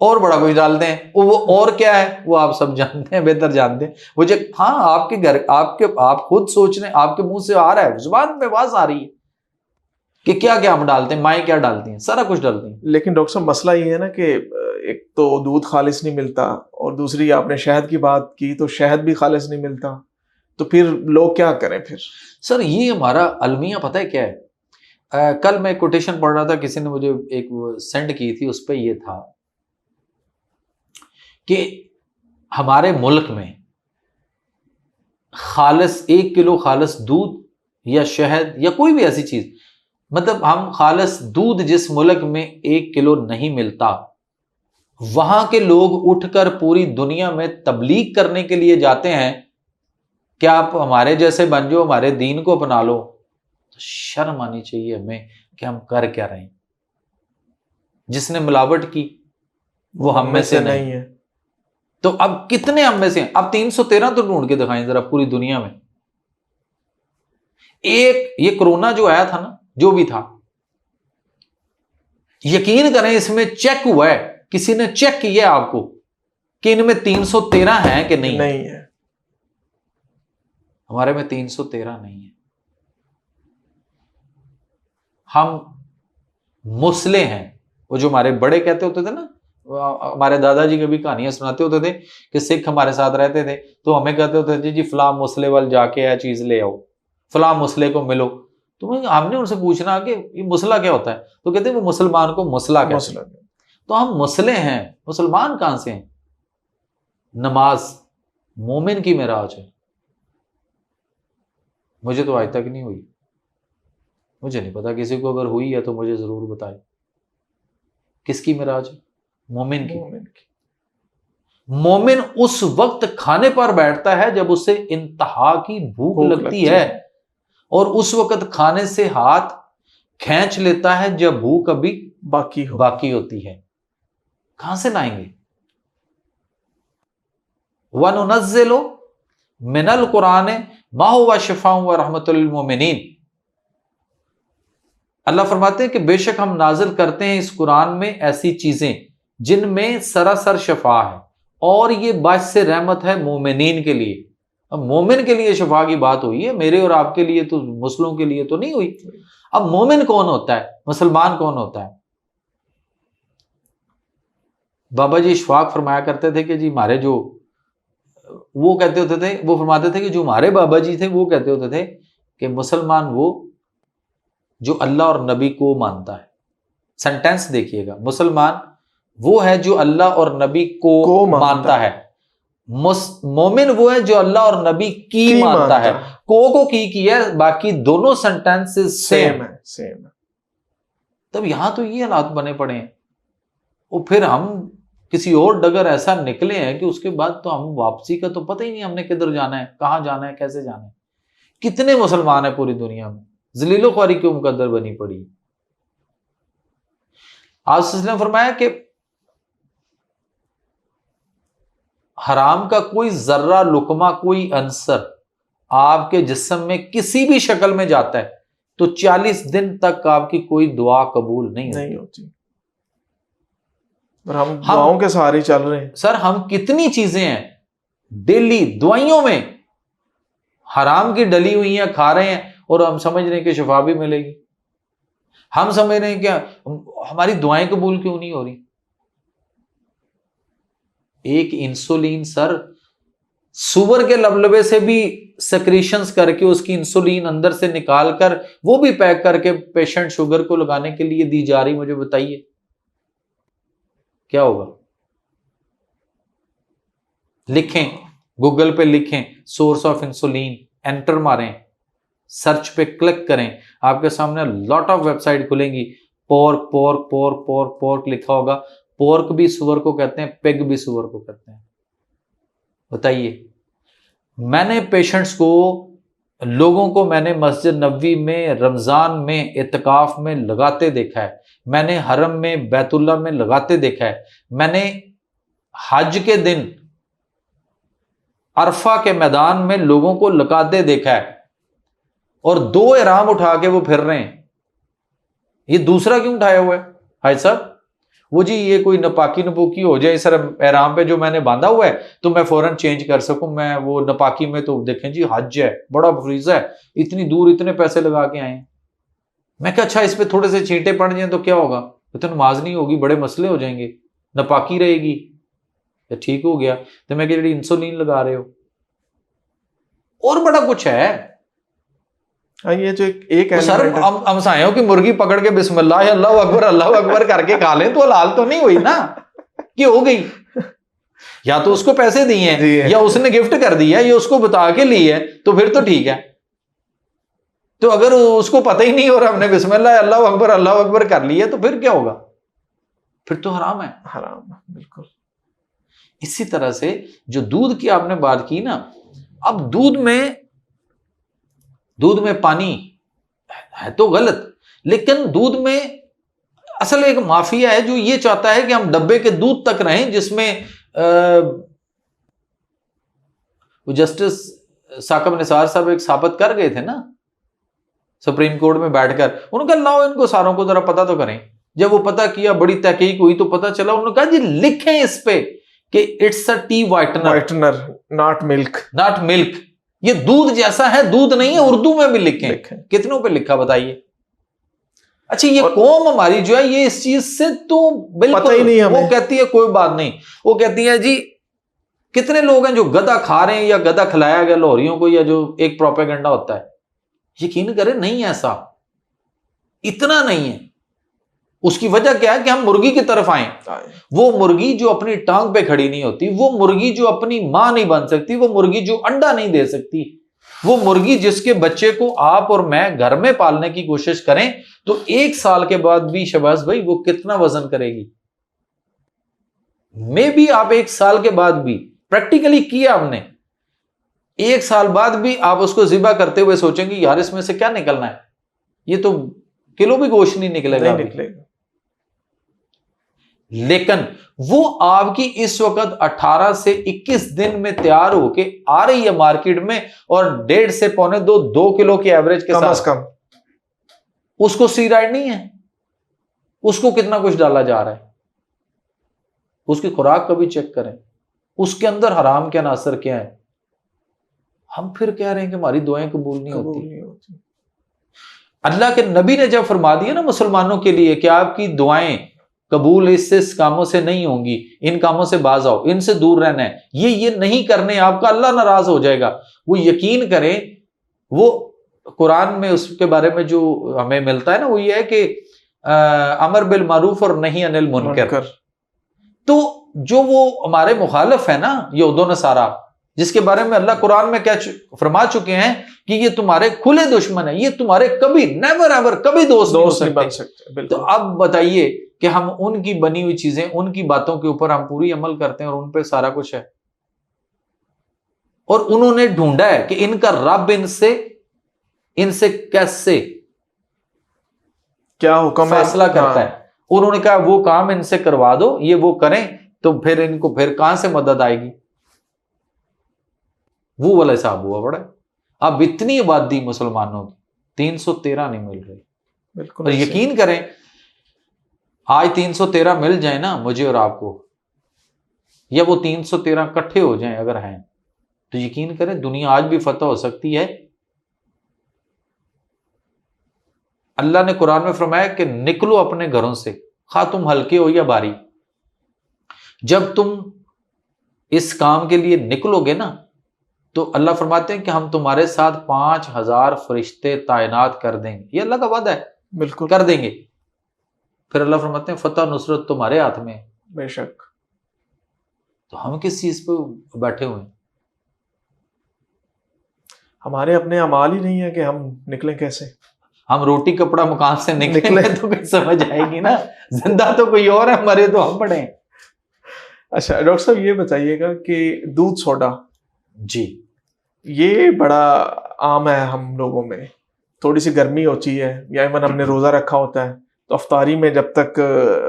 और बड़ा कुछ डालते हैं। वो और क्या है वो आप सब जानते हैं, बेहतर जानते हैं। मुझे हाँ, आपके घर आप खुद सोच रहे हैं, आपके मुंह से आ रहा है, जुबान पे आवाज आ रही है कि क्या क्या हम डालते हैं, माएँ क्या डालती हैं, सारा कुछ डालती हैं। लेकिन डॉक्टर साहब, मसला ये है ना कि एक तो दूध खालिस नहीं मिलता, और दूसरी आपने शहद की बात की तो शहद भी खालिस नहीं मिलता, तो फिर लोग क्या करें फिर? सर, ये हमारा अलमिया पता है क्या है? कल मैं कोटेशन पढ़ रहा था, किसी ने मुझे एक सेंड की थी, उस पर यह था कि हमारे मुल्क में खालिस 1 किलो खालिस दूध या शहद या कोई भी ऐसी चीज, मतलब हम खालिस दूध जिस मुल्क में 1 किलो नहीं मिलता, वहां के लोग उठकर पूरी दुनिया में तबलीग करने के लिए जाते हैं कि आप हमारे जैसे बन जाओ, हमारे दीन को अपना लो। तो शर्म आनी चाहिए हमें कि हम कर क्या रहे हैं। जिसने मिलावट की वो हम में से नहीं है। तो अब कितने हम में से हैं? अब 313 तो ढूंढ के दिखाएं जरा पूरी दुनिया में। एक ये कोरोना जो आया था ना, जो भी था, यकीन करें इसमें चेक हुआ है, किसी ने चेक किया आपको कि इनमें 313 है कि नहीं है? हमारे में 313 नहीं है। हम मुसले हैं। वो जो हमारे बड़े कहते होते थे ना, हमारे दादाजी कभी कहानियां सुनाते होते थे कि सिख हमारे साथ रहते थे, तो हमें कहते होते थे जी फलां मुसले वाल जाके यह चीज ले आओ, फलां मुसले को मिलो। तो हमने उनसे पूछना कि ये मुसला क्या होता है, तो कहते वो मुसलमान को मुसला कहते हैं। तो हम मुसले हैं, मुसलमान कहां से हैं? नमाज मोमिन की मेराज है। मुझे तो आज तक नहीं हुई, मुझे नहीं पता, किसी को अगर हुई है तो मुझे जरूर बताए। किसकी मेराज है? मोमिन की। मोमिन उस वक्त खाने पर बैठता है जब उसे इंतहा की भूख लगती है, और उस वक्त खाने से हाथ खींच लेता है जब भूख अभी बाकी होती है। कहां से लाएंगे? वनुनज़्ज़िलु मिनल कुरान मा हुवा शिफ़ाउन व रहमतुल लिल मोमिनीन। अल्लाह फरमाते हैं कि बेशक हम नाजिल करते हैं इस कुरान में ऐसी चीजें जिनमें सरासर शफा है और ये बाइस से रहमत है मोमिनीन के लिए। अब मोमिन के लिए शफा की बात हुई है, मेरे और आपके लिए तो, मुस्लिमों के लिए तो नहीं हुई। अब मोमिन कौन होता है, मुसलमान कौन होता है? बाबा जी इशफाक फरमाया करते थे कि जी हमारे जो, वो कहते होते थे, वो फरमाते थे कि जो हमारे बाबा जी थे वो कहते होते थे कि मुसलमान वो जो अल्लाह और नबी को मानता है। सेंटेंस देखिएगा, मुसलमान वो है जो अल्लाह और नबी को मानता है, मोमिन वो है जो अल्लाह और नबी की मानता है। को की किया, बाकी दोनों सेंटेंसेस सेम है, सेम है। तब यहां तो ये हालात बने पड़े हैं, और फिर हम किसी और डगर ऐसा निकले हैं कि उसके बाद तो हम वापसी का तो पता ही नहीं, हमने किधर जाना है, कहां जाना है, कैसे जाना है। कितने मुसलमान है पूरी दुनिया में, जलीलो ख्वारी क्यों मुकद्दर बनी पड़ी। आपने फरमाया कि हराम का कोई जर्रा लुकमा, कोई अंसर आपके जिस्म में किसी भी शक्ल में जाता है तो 40 दिन तक आपकी कोई दुआ कबूल नहीं होती। पर हम दुआओं के सहारे चल रहे हैं। सर हम कितनी चीजें हैं डेली दवाइयों में हराम की डली हुई हैं, खा रहे हैं, और हम समझ रहे हैं कि शिफा भी मिलेगी। हम समझ रहे हैं कि हमारी दुआएं कबूल क्यों नहीं हो रही। एक इंसुलिन सर सुअर के लबलबे से भी सेक्रीशंस करके उसकी इंसुलिन अंदर से निकालकर वो भी पैक करके पेशेंट शुगर को लगाने के लिए दी जा रही। मुझे बताइए क्या होगा। लिखें, गूगल पे लिखें सोर्स ऑफ इंसुलिन, एंटर मारें, सर्च पे क्लिक करें, आपके सामने लॉट ऑफ वेबसाइट खुलेंगी। Pork pork pork pork pork लिखा होगा। पोर्क भी सुअर को कहते हैं, पेग भी सुअर को कहते हैं। बताइए, मैंने पेशेंट्स को, लोगों को मैंने मस्जिद नबवी में रमजान में इत्तिकाफ में लगाते देखा है, मैंने हरम में बैतुल्ला में लगाते देखा है, मैंने हज के दिन अरफा के मैदान में लोगों को लगाते देखा है, और 2 इहराम उठा के वो फिर रहे हैं। ये दूसरा क्यों उठाया हुआ है हाय साहब? वो जी ये कोई नपाकी नपुकी हो जाए सर एहराम पे जो मैंने बांधा हुआ है तो मैं फौरन चेंज कर सकूं। मैं वो नपाकी में तो देखें जी हज है, बड़ा फरीजा है, इतनी दूर इतने पैसे लगा के आए। मैं क्या अच्छा इस पे थोड़े से छींटे पड़ जाए तो क्या होगा, तो नमाज नहीं होगी, बड़े मसले हो जाएंगे, नपाकी रहेगी। तो ठीक हो गया, तो मैं क्या इंसुलिन लगा रहे हो, और बड़ा कुछ है। ये जो एक सर हम सायों की मुर्गी पकड़ के बिस्मिल्लाह अल्लाह अकबर करके खा लें तो हलाल तो नहीं हुई ना, कि हो गई। या तो उसको पैसे दिए हैं या उसने गिफ्ट कर दिया या उसको बता के ली है, तो फिर तो ठीक है। तो अगर उसको पता ही नहीं और हमने बिस्मिल्लाह अल्लाह अकबर कर लिया तो फिर क्या होगा? फिर तो हराम है, हराम बिल्कुल। इसी तरह से जो दूध की आपने बात की ना, अब दूध में पानी है तो गलत, लेकिन दूध में असल एक माफिया है जो ये चाहता है कि हम डब्बे के दूध तक रहें, जिसमें जस्टिस साकब निसार साहब एक साबित कर गए थे ना सुप्रीम कोर्ट में बैठकर। उन्होंने कहा लाओ इनको सारों को जरा पता तो करें। जब वो पता किया, बड़ी तहकीक हुई तो पता चला, उन्होंने कहा जी लिखें इस पे कि it's a T whitener not milk. ये दूध जैसा है, दूध नहीं है। उर्दू में भी लिखें। कितनों पे लिखा बताइए? अच्छा, ये कौम हमारी जो है ये इस चीज से तो बिल्कुल पता ही नहीं हमें। वो कहती है कोई बात नहीं, वो कहती है जी कितने लोग हैं जो गधा खा रहे हैं या गधा खिलाया गया लाहौरियों को, या जो एक प्रोपेगेंडा होता है। यकीन करें नहीं ऐसा, इतना नहीं है। उसकी वजह क्या है कि हम मुर्गी की तरफ आए। वो मुर्गी जो अपनी टांग पे खड़ी नहीं होती, वो मुर्गी जो अपनी मां नहीं बन सकती, वो मुर्गी जो अंडा नहीं दे सकती, वो मुर्गी जिसके बच्चे को आप और मैं घर में पालने की कोशिश करें तो 1 साल के बाद भी शहबाज भाई वो कितना वजन करेगी? मे भी आप 1 साल के बाद भी, प्रैक्टिकली किया हमने, 1 साल बाद भी आप उसको जिबा करते हुए सोचेंगे यार इसमें से क्या निकलना है, ये तो किलो भी गोश्त नहीं निकलेगा। लेकिन वो आपकी इस वक्त 18 से 21 दिन में तैयार होके आ रही है मार्केट में, और 1.5 से 1.25 2 किलो की एवरेज के साथ, कम उसको स्टीरॉयड नहीं है, उसको कितना कुछ डाला जा रहा है। उसकी खुराक कभी चेक करें, उसके अंदर हराम के अनासर क्या है। हम फिर कह रहे हैं कि हमारी दुआएं कबूल नहीं होती। अल्लाह के नबी ने जब फरमा दिया ना मुसलमानों के लिए कि आपकी दुआएं कबूल इस कामों से नहीं होंगी, इन कामों से बाज आओ, इनसे दूर रहना है, ये नहीं करने, आपका अल्लाह नाराज हो जाएगा। वो यकीन करें, वो कुरान में उसके बारे में जो हमें मिलता है ना, वो ये है कि अमर बिल मारूफ और नहीं अनिल मुनकर। तो जो वो हमारे मुखालिफ है ना यहूद नसारा, जिसके बारे में अल्लाह कुरान में क्या फरमा चुके हैं कि ये तुम्हारे खुले दुश्मन है, ये तुम्हारे कभी नेवर एवर कभी दोस्त नहीं बन सकते। तो अब बताइए कि हम उनकी बनी हुई चीजें, उनकी बातों के ऊपर हम पूरी अमल करते हैं और उन पे सारा कुछ है। और उन्होंने ढूंढा है कि इनका रब इनसे कैसे क्या हुक्म फैसला करता है। उन्होंने कहा वो काम इनसे करवा दो, ये वो करें, तो फिर इनको फिर कहां से मदद आएगी। वो वाला हिसाब हुआ बड़ा। अब इतनी आबादी मुसलमानों की 313 नहीं मिल रही। बिल्कुल। और यकीन करें, आज 313 मिल जाए ना मुझे और आपको, या वो 313 इकट्ठे हो जाएं अगर हैं, तो यकीन करें दुनिया आज भी फतह हो सकती है। अल्लाह ने कुरान में फरमाया कि निकलो अपने घरों से, खा तुम हल्के हो या भारी। जब तुम इस काम के लिए निकलोगे ना, तो अल्लाह फरमाते हैं कि हम तुम्हारे साथ 5000 फरिश्ते तैनात कर देंगे। ये अल्लाह का वादा है, बिल्कुल कर देंगे। फिर अल्लाह फरमाते हैं फतह नुसरत तुम्हारे हाथ में है। बेशक। तो हम किस चीज पे बैठे हुए हैं? हमारे अपने अमाल ही नहीं है कि हम निकलें कैसे। हम रोटी कपड़ा मकान से निकले तो कोई समझ आएगी ना, जिंदा तो कोई और है, मरे तो हम पड़े हैं। अच्छा डॉक्टर साहब, ये बताइएगा कि दूध सोडा जी, ये बड़ा आम है हम लोगों में। थोड़ी सी गर्मी होती है या इवन हमने रोज़ा रखा होता है, तो अफ्तारी में जब तक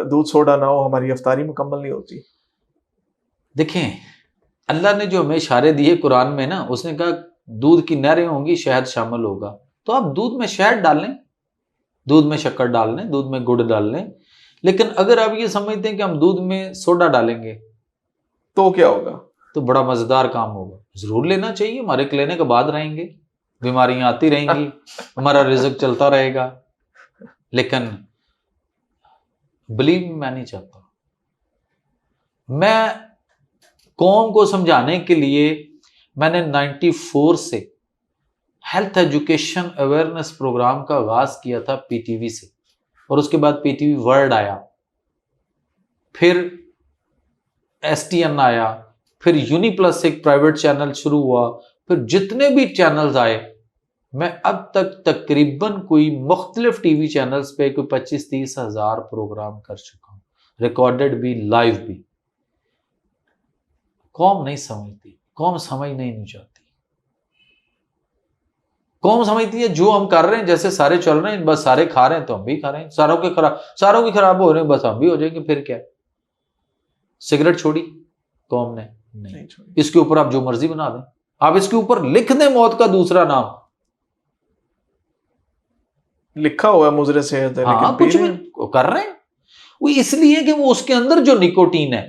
दूध सोडा ना हो हमारी अफ्तारी मुकम्मल नहीं होती। देखें अल्लाह ने जो हमें इशारे दिए कुरान में ना, उसने कहा दूध की नहरें होंगी, शहद शामिल होगा। तो आप दूध में शहद डाल लें, दूध में शक्कर डाल लें, दूध में गुड़ डाल लें। लेकिन अगर आप ये समझते हैं कि हम दूध में सोडा डालेंगे तो क्या होगा? तो बड़ा मजेदार काम होगा। जरूर लेना चाहिए, हमारे लेने के बाद रहेंगे, बीमारियां आती रहेंगी, हमारा रिज़्क चलता रहेगा। लेकिन बिलीव मैं नहीं चाहता। मैं कौम को समझाने के लिए मैंने 94 से हेल्थ एजुकेशन अवेयरनेस प्रोग्राम का आगाज किया था पीटीवी से, और उसके बाद पीटीवी वर्ल्ड आया, फिर एसटीएन आया, फिर यूनिप्लस एक प्राइवेट चैनल शुरू हुआ, फिर जितने भी चैनल्स आए, मैं अब तक तकरीबन कोई मुख्तलिफ टीवी चैनल्स पे कोई 25-30 हज़ार प्रोग्राम कर चुका हूँ, रिकॉर्डेड भी, लाइव भी। कौम नहीं समझती, कौम समझना ही नहीं चाहती। कौम समझती है जो हम कर रहे हैं, जैसे सारे चल रहे हैं, बस सारे खा रहे हैं तो हम भी खा रहे हैं, सारों की खराब हो रहे हैं, बस हम भी हो जाएंगे, फिर क्या। सिगरेट छोड़ी कौम ने नहीं छोड़ी। इसके ऊपर आप जो मर्जी बना दें, आप इसके ऊपर लिख दें मौत का दूसरा नाम, लिखा हुआ है मुजरे सेहत है, हाँ, लेकिन कुछ भी कर रहे हैं। वो इसलिए कि वो उसके अंदर जो निकोटीन है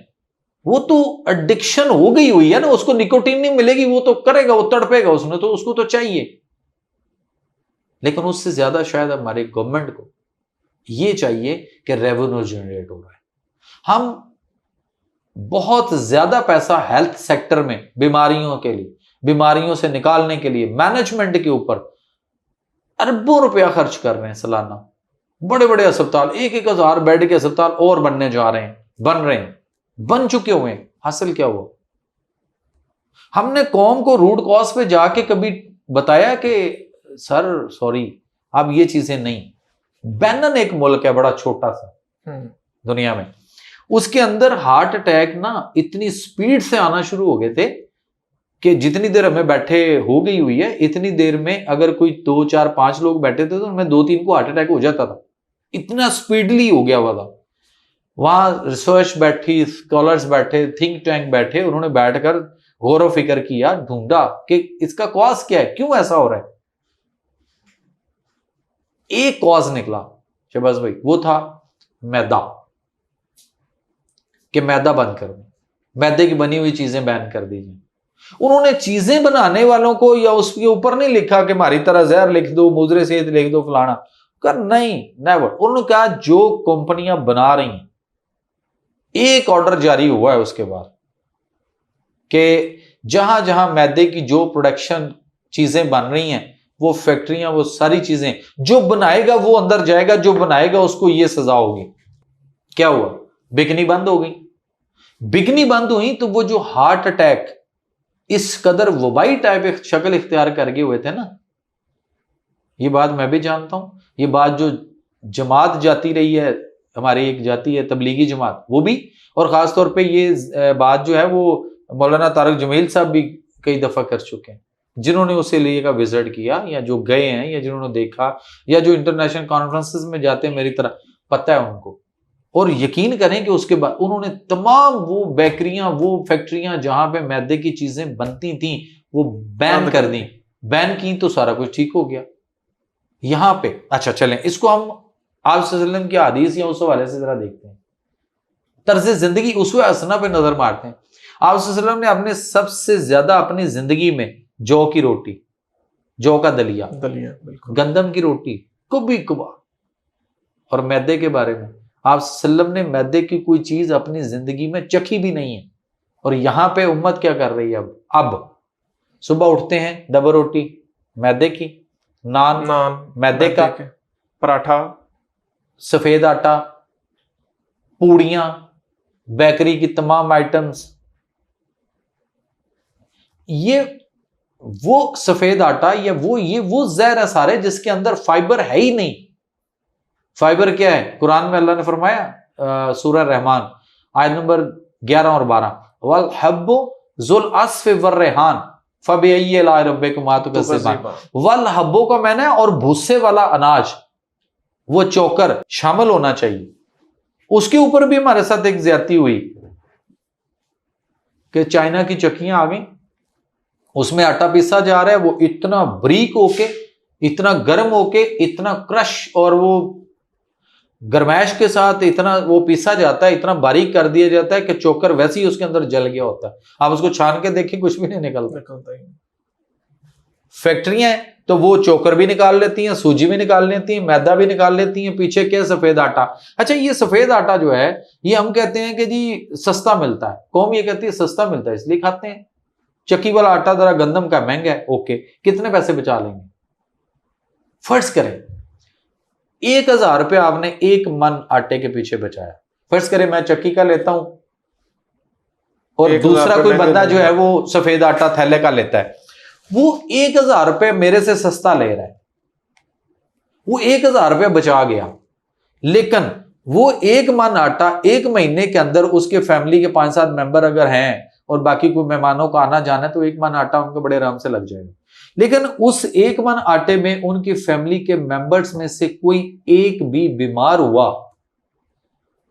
वो तो एडिक्शन हो गई हुई है ना, उसको निकोटीन नहीं मिलेगी वो तो करेगा, वो तड़पेगा, उसने तो उसको तो चाहिए। लेकिन उससे ज्यादा शायद हमारे गवर्नमेंट को ये चाहिए कि रेवेन्यू जनरेट हो रहा है। हम बहुत ज्यादा पैसा हेल्थ सेक्टर में बीमारियों के लिए, बीमारियों से निकालने के लिए, मैनेजमेंट के ऊपर अरबों रुपया खर्च कर रहे हैं सालाना। बड़े बड़े अस्पताल, 1,000 बेड के अस्पताल और बनने जा रहे हैं, बन रहे हैं, बन चुके हुए हैं। हासिल क्या हुआ? हमने कौम को रूट कॉज पे जाके कभी बताया कि सर सॉरी अब ये चीजें नहीं। बेनन एक मुल्क है बड़ा छोटा सा दुनिया में, उसके अंदर हार्ट अटैक ना इतनी स्पीड से आना शुरू हो गए थे कि जितनी देर हमें बैठे हो गई हुई है, इतनी देर में अगर कोई 2, 4, 5 लोग बैठे थे तो उनमें 2-3 को हार्ट अटैक हो जाता था। इतना स्पीडली हो गया हुआ था। वहां रिसर्च बैठी, स्कॉलर्स बैठे, थिंक टैंक बैठे, उन्होंने बैठकर गौर फिक्र किया, ढूंढा कि इसका कॉज क्या है, क्यों ऐसा हो रहा है। एक कॉज निकला शहबाज भाई, वो था मैदा, कि मैदा बंद कर दो, मैदे की बनी हुई चीजें बैन कर दीजिए। उन्होंने चीजें बनाने वालों को या उसके ऊपर नहीं लिखा कि हमारी तरह जहर लिख दो, मुजरे सेहत लिख दो, फलाना कर, नहीं, नेवर। उन्होंने कहा जो कंपनियां बना रही हैं, एक ऑर्डर जारी हुआ है उसके बाद कि जहां जहां मैदे की जो प्रोडक्शन चीजें बन रही हैं, वो फैक्ट्रियां, वो सारी चीजें, जो बनाएगा वो अंदर जाएगा, जो बनाएगा उसको ये सजा होगी। क्या हुआ? बिकनी बंद हो गई। बिकनी बंद हुई तो वो जो हार्ट अटैक इस कदर वबाई टाइप एक शक्ल इख्तियार करके हुए थे ना, ये बात मैं भी जानता हूं। ये बात जो जमात जाती रही है, हमारी एक जाती है तबलीगी जमात, वो भी, और खासतौर पे ये बात जो है वो मौलाना तारक जमील साहब भी कई दफा कर चुके हैं, जिन्होंने उस एरिया का विजिट किया या जो गए हैं या जिन्होंने देखा या जो इंटरनेशनल कॉन्फ्रेंसेस में जाते हैं, मेरी तरह पता है उनको। और यकीन करें कि उसके बाद उन्होंने तमाम वो बेकरियां, वो फैक्ट्रियां जहां पे मैदे की चीजें बनती थी, वो बैन कर दी। बैन की तो सारा कुछ ठीक हो गया। यहां पे अच्छा चलें, इसको हम आप सल्लल्लाहु अलैहि वसल्लम की हदीस या उस हवाले से जरा देखते हैं, तर्ज जिंदगी उसवे हसना पे नजर मारते हैं। आप सल्लल्लाहु अलैहि वसल्लम ने अपने सबसे ज्यादा अपनी जिंदगी में जौ की रोटी, जौ का दलिया, बिल्कुल, गंदम की रोटी कभी कभार, और मैदे के बारे में आप सल्लम ने मैदे की कोई चीज अपनी जिंदगी में चखी भी नहीं है। और यहां पे उम्मत क्या कर रही है? अब सुबह उठते हैं, डबल रोटी मैदे की, नान मैदे का, पराठा, सफेद आटा, पूड़ियां, बेकरी की तमाम आइटम्स। ये वो सफेद आटा या वो जहर है सारे, जिसके अंदर फाइबर है ही नहीं। फाइबर क्या है? कुरान में अल्लाह ने फरमाया सूरह रहमान आयत नंबर 11 और 12, वल हब्बु जुल अस्फ़ वर रेहान फबिअय्यि आलाइ रब्बिकुमा तुकज़्ज़िबान। वल हब्बो का मैंने और भूसे वाला अनाज, वो चोकर शामिल होना चाहिए। उसके ऊपर भी हमारे साथ एक ज्यादती हुई कि चाइना की चक्कियां आ गई, उसमें आटा पीसा जा रहा है, वो इतना बारीक होके, इतना गर्म होके, इतना क्रश और वो गरमैश के साथ इतना वो पीसा जाता है, इतना बारीक कर दिया जाता है कि चोकर वैसे ही उसके अंदर जल गया होता है। आप उसको छान के देखें, कुछ भी नहीं निकलता। फैक्ट्रियां हैं तो वो चोकर भी निकाल लेती हैं, सूजी भी निकाल लेती हैं, मैदा भी निकाल लेती हैं, पीछे क्या? सफेद आटा। अच्छा, ये सफेद आटा जो है, ये हम कहते हैं कि जी सस्ता मिलता है, कौम ये कहती है सस्ता मिलता है इसलिए खाते हैं। चक्की वाला आटा जरा गंदम का महंगा है, ओके, कितने पैसे बचा लेंगे? फर्ज करें 1000 रुपये आपने एक मन आटे के पीछे बचाया। फर्ज करें मैं चक्की का लेता हूं और दूसरा कोई बंदा जो है वो सफेद आटा थैले का लेता है, वो 1000 रुपये मेरे से सस्ता ले रहा है, वो 1000 रुपये बचा गया। लेकिन वो एक मन आटा एक महीने के अंदर उसके फैमिली के 5-7 मेंबर अगर हैं और बाकी कोई मेहमानों को आना जाना है, तो एक मन आटा उनको बड़े आराम से लग जाएगा। लेकिन उस एक मन आटे में उनकी फैमिली के मेंबर्स में से कोई एक भी बीमार हुआ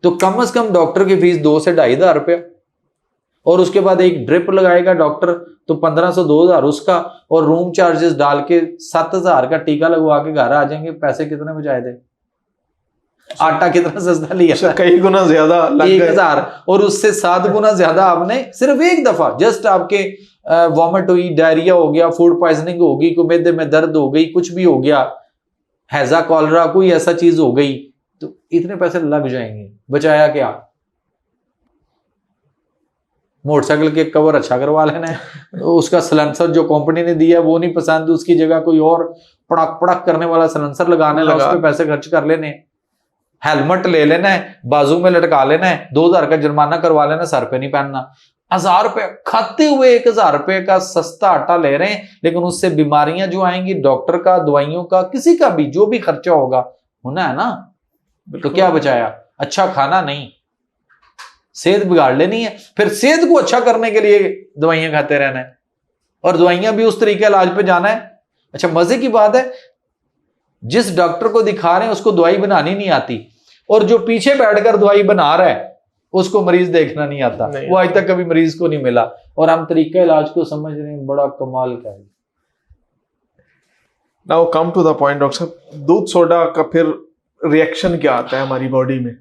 तो कम से कम डॉक्टर की फीस 2 से 2,500 रुपया, और उसके बाद एक ड्रिप लगाएगा डॉक्टर तो 1500-2000 उसका, और रूम चार्जेस डाल के 7000 का टीका लगवा के घर आ जाएंगे। पैसे कितने बचाए थे? आटा कितना सस्ता लिया? कई गुना ज्यादा, 1000, और उससे 7 गुना ज्यादा आपने सिर्फ एक दफा, जस्ट आपके वॉमिट हुई, डायरिया हो गया, फूड पॉइजनिंग हो गई, कोई मैदे में दर्द हो गई, कुछ भी हो गया, हैजा कॉलरा कोई ऐसा चीज हो गई, तो इतने पैसे लग जाएंगे। बचाया क्या? मोटरसाइकिल के कवर अच्छा करवा लेना है, उसका सिलेंसर जो कंपनी ने दिया वो नहीं पसंद, उसकी जगह कोई और पड़क पड़क करने वाला सिलेंसर लगाने लगा, उस पर पैसे खर्च कर लेने। हेलमेट ले लेना है, बाजू में लटका लेना है, 2000 का जुर्माना करवा लेना, सर पे नहीं पहनना। 1000 रुपए खाते हुए 1000 रुपए का सस्ता आटा ले रहे हैं, लेकिन उससे बीमारियां जो आएंगी, डॉक्टर का, दवाइयों का, किसी का भी जो भी खर्चा होगा होना है ना। तो क्या बचाया? अच्छा खाना नहीं, सेहत बिगाड़ लेनी है, फिर सेहत को अच्छा करने के लिए दवाइयां खाते रहना है, और दवाइयां भी उस तरीके इलाज पे जाना है। अच्छा, मजे की बात है, जिस डॉक्टर को दिखा रहे हैं उसको दवाई बनानी नहीं आती, और जो पीछे बैठकर दवाई बना रहा है उसको मरीज देखना नहीं आता, वो आज तक कभी मरीज को नहीं मिला, और हम तरीका इलाज को समझ रहे हैं। बड़ा कमाल का है। Now come to the point doctor साहब, दूध सोडा का फिर रिएक्शन क्या आता है हमारी बॉडी में?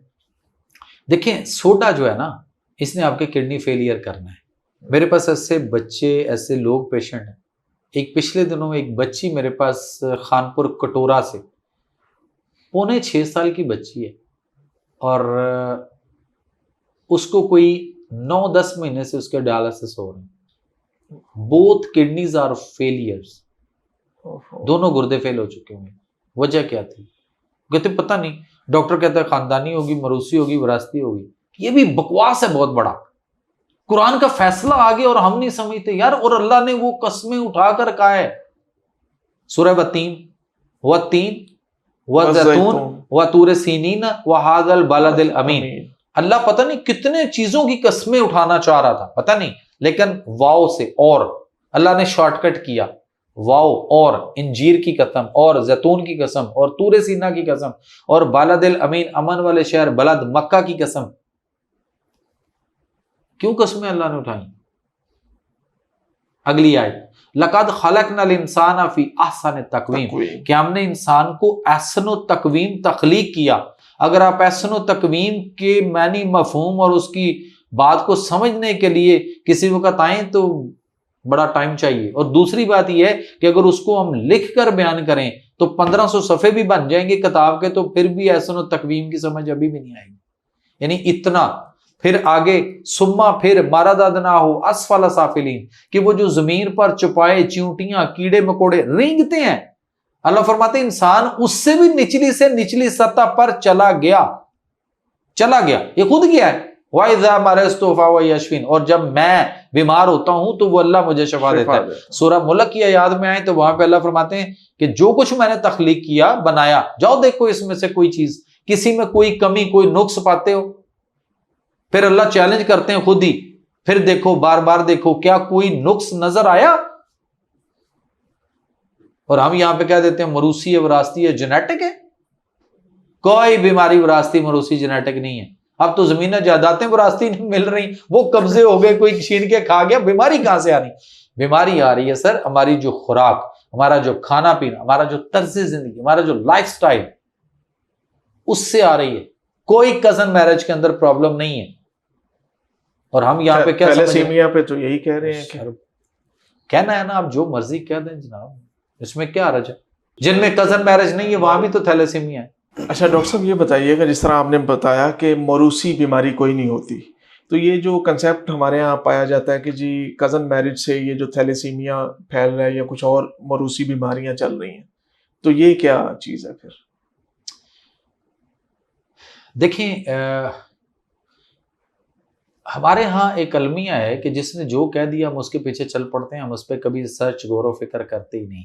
देखिए सोडा जो है ना, इसने आपके किडनी फेलियर करना है। मेरे पास ऐसे बच्चे, ऐसे लोग पेशेंट हैं। एक पिछले दिनों में एक बच्ची मेरे पास खानपुर कटोरा से, 5.5 साल की बच्ची है, और उसको कोई 9-10 महीने से उसके डायलिसिस हो रहे हैं। बोथ किडनीज आर फेलियर्स, दोनों गुर्दे फेल हो चुके हैं। वजह क्या थी? कहते पता नहीं, डॉक्टर कहता है खानदानी होगी, मरूसी होगी, विरासती होगी। ये भी बकवास है बहुत बड़ा। कुरान का फैसला आ गया और हम नहीं समझते यार। और अल्लाह ने वो कस्में उठाकर कहा है, सूरह वतीन व जैतून व तूर सीनीन व हादल बलदिल अमीन। अल्लाह पता नहीं कितने चीजों की कस्में उठाना चाह रहा था, पता नहीं, लेकिन वाव से और अल्लाह ने शॉर्टकट किया। वाव और इंजीर की कसम, और जैतून की कसम, और तूरे सीना की कसम, और बालादिल अमीन, अमन वाले शहर बलद मक्का की कसम। क्यों कस्में अल्लाह ने उठाई? अगली आयत, लक़द खलक़नल इंसान फी अहसन तक़वीम, कि हमने इंसान को अहसन तक़वीम तख्लीक किया। अगर आप अहसन तक़वीम के मानी मफहूम और उसकी बात को समझने के लिए किसी वक्त आए तो बड़ा टाइम चाहिए। और दूसरी बात यह है कि अगर उसको हम लिख कर बयान करें तो 1500 सफ़े भी बन जाएंगे किताब के, तो फिर भी अहसन तक़वीम की समझ अभी भी नहीं आएगी। यानी इतना। फिर आगे, सुम्मा फिर मारदादना हो असफल साफिलीन, कि वो जो जमीन पर चुपाए चींटियां, कीड़े मकोड़े रेंगते हैं, अल्लाह फरमाते हैं इंसान उससे भी निचली से निचली सतह पर चला गया। ये खुद गया है। वाइज़ा मरस्तुफा व यशफीन, और जब मैं बीमार होता हूं तो वो अल्लाह मुझे शफा देता है। सूरह मुल्क की याद में आए तो वहां पे अल्लाह फरमाते हैं कि जो कुछ मैंने तख्लीक किया, बनाया, जाओ देखो इसमें से कोई चीज, किसी में कोई कमी, कोई नुक्स पाते हो? फिर अल्लाह चैलेंज करते हैं खुद ही, फिर देखो, बार बार देखो, क्या कोई नुक्स नजर आया? और हम यहां पे कह देते हैं मरूसी है, विरासती है, जेनेटिक है। कोई बीमारी विरासती मरूसी जेनेटिक नहीं है। अब तो जमीन जायदादें विरासती नहीं मिल रही, वो कब्जे हो गए, कोई छीन के खा गया। बीमारी कहां से आ रही? बीमारी आ रही है सर हमारी जो खुराक, हमारा जो खाना पीना, हमारा जो तर्ज जिंदगी, हमारा जो लाइफस्टाइल, उससे आ रही है। कोई कजन मैरिज के अंदर प्रॉब्लम नहीं है। और हम यहाँ पे क्या थैलेसीमिया पे तो यही कह रहे हैं कि कहना है ना, आप जो मर्जी कह दें जनाब, इसमें क्या हर्ज है? जिनमें कजन मैरिज नहीं है वहां भी तो थैलेसीमिया है। अच्छा डॉक्टर साहब ये बताइएगा, जिस तरह आपने बताया कि मरूसी बीमारी कोई नहीं होती, तो ये जो कंसेप्ट हमारे यहाँ पाया जाता है कि जी कजन मैरिज से ये जो थैलेसीमिया फैल रहा है या कुछ और मरूसी बीमारियां चल रही हैं, तो ये क्या चीज़ है फिर? देखिए हमारे यहाँ एक अलमिया है कि जिसने जो कह दिया हम उसके पीछे चल पड़ते हैं, हम उस पर कभी सर्च गौर व फिक्र करते ही नहीं।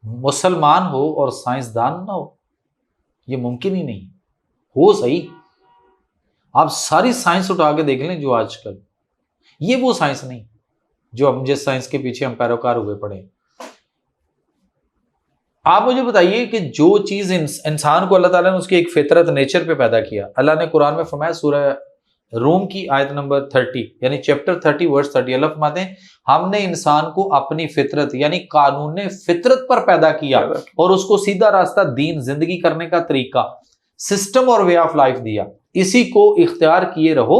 मुसलमान हो और साइंसदान ना हो, ये मुमकिन ही नहीं। हो सही, आप सारी साइंस उठा के देख लें जो आजकल, ये वो साइंस नहीं जो हम जिस साइंस के पीछे हम पैरोकार हुए पड़े। आप मुझे बताइए कि जो चीज इंसान को अल्लाह ताला ने उसकी एक फितरत, नेचर पे पैदा किया। अल्लाह ने कुरान में फरमाया, सूरह रूम की आयत नंबर 30, यानी चैप्टर 30 वर्स 30, अल्लाह फरमाते हैं हमने इंसान को अपनी फितरत यानी कानून फितरत पर पैदा किया और उसको सीधा रास्ता, दीन, जिंदगी करने का तरीका, सिस्टम और वे ऑफ लाइफ दिया। इसी को इख्तियार किए रहो।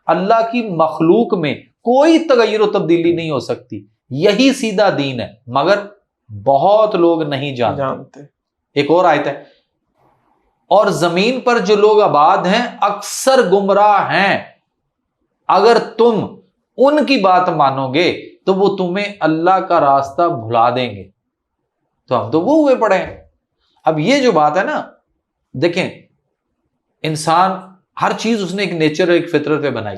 अल्लाह की मखलूक में कोई तगय्युर और तब्दीली नहीं हो सकती, यही सीधा दीन है, मगर बहुत लोग नहीं जानते। एक और आयत है, और जमीन पर जो लोग आबाद हैं अक्सर गुमराह हैं, अगर तुम उनकी बात मानोगे तो वो तुम्हें अल्लाह का रास्ता भुला देंगे। तो हम तो वो हुए पड़े हैं। अब ये जो बात है ना, देखें, इंसान हर चीज उसने एक नेचर, एक फितरत पे बनाई।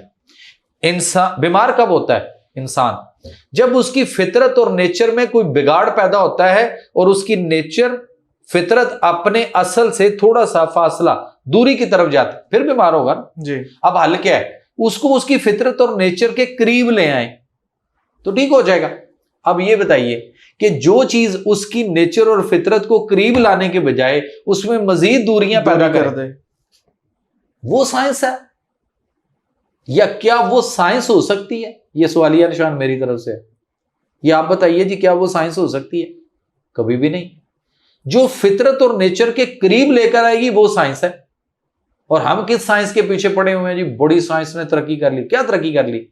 इंसान बीमार कब होता है? इंसान जब उसकी फितरत और नेचर में कोई बिगाड़ पैदा होता है और उसकी नेचर, फितरत अपने असल से थोड़ा सा फासला, दूरी की तरफ जाता है, फिर बीमार होगा जी। अब हल क्या है? उसको उसकी फितरत और नेचर के करीब ले आए तो ठीक हो जाएगा। अब ये बताइए कि जो चीज उसकी नेचर और फितरत को करीब लाने के बजाय उसमें मजीद दूरियां पैदा कर दे, वो साइंस है? या क्या वो साइंस हो सकती है? ये सवालिया निशान मेरी तरफ से है। ये आप बताइए जी, क्या वो साइंस हो सकती है? कभी भी नहीं। जो फितरत और नेचर के करीब लेकर आएगी वो साइंस है। और हम किस साइंस के पीछे पड़े हुए हैं जी? बड़ी साइंस ने तरक्की कर ली। क्या तरक्की कर ली?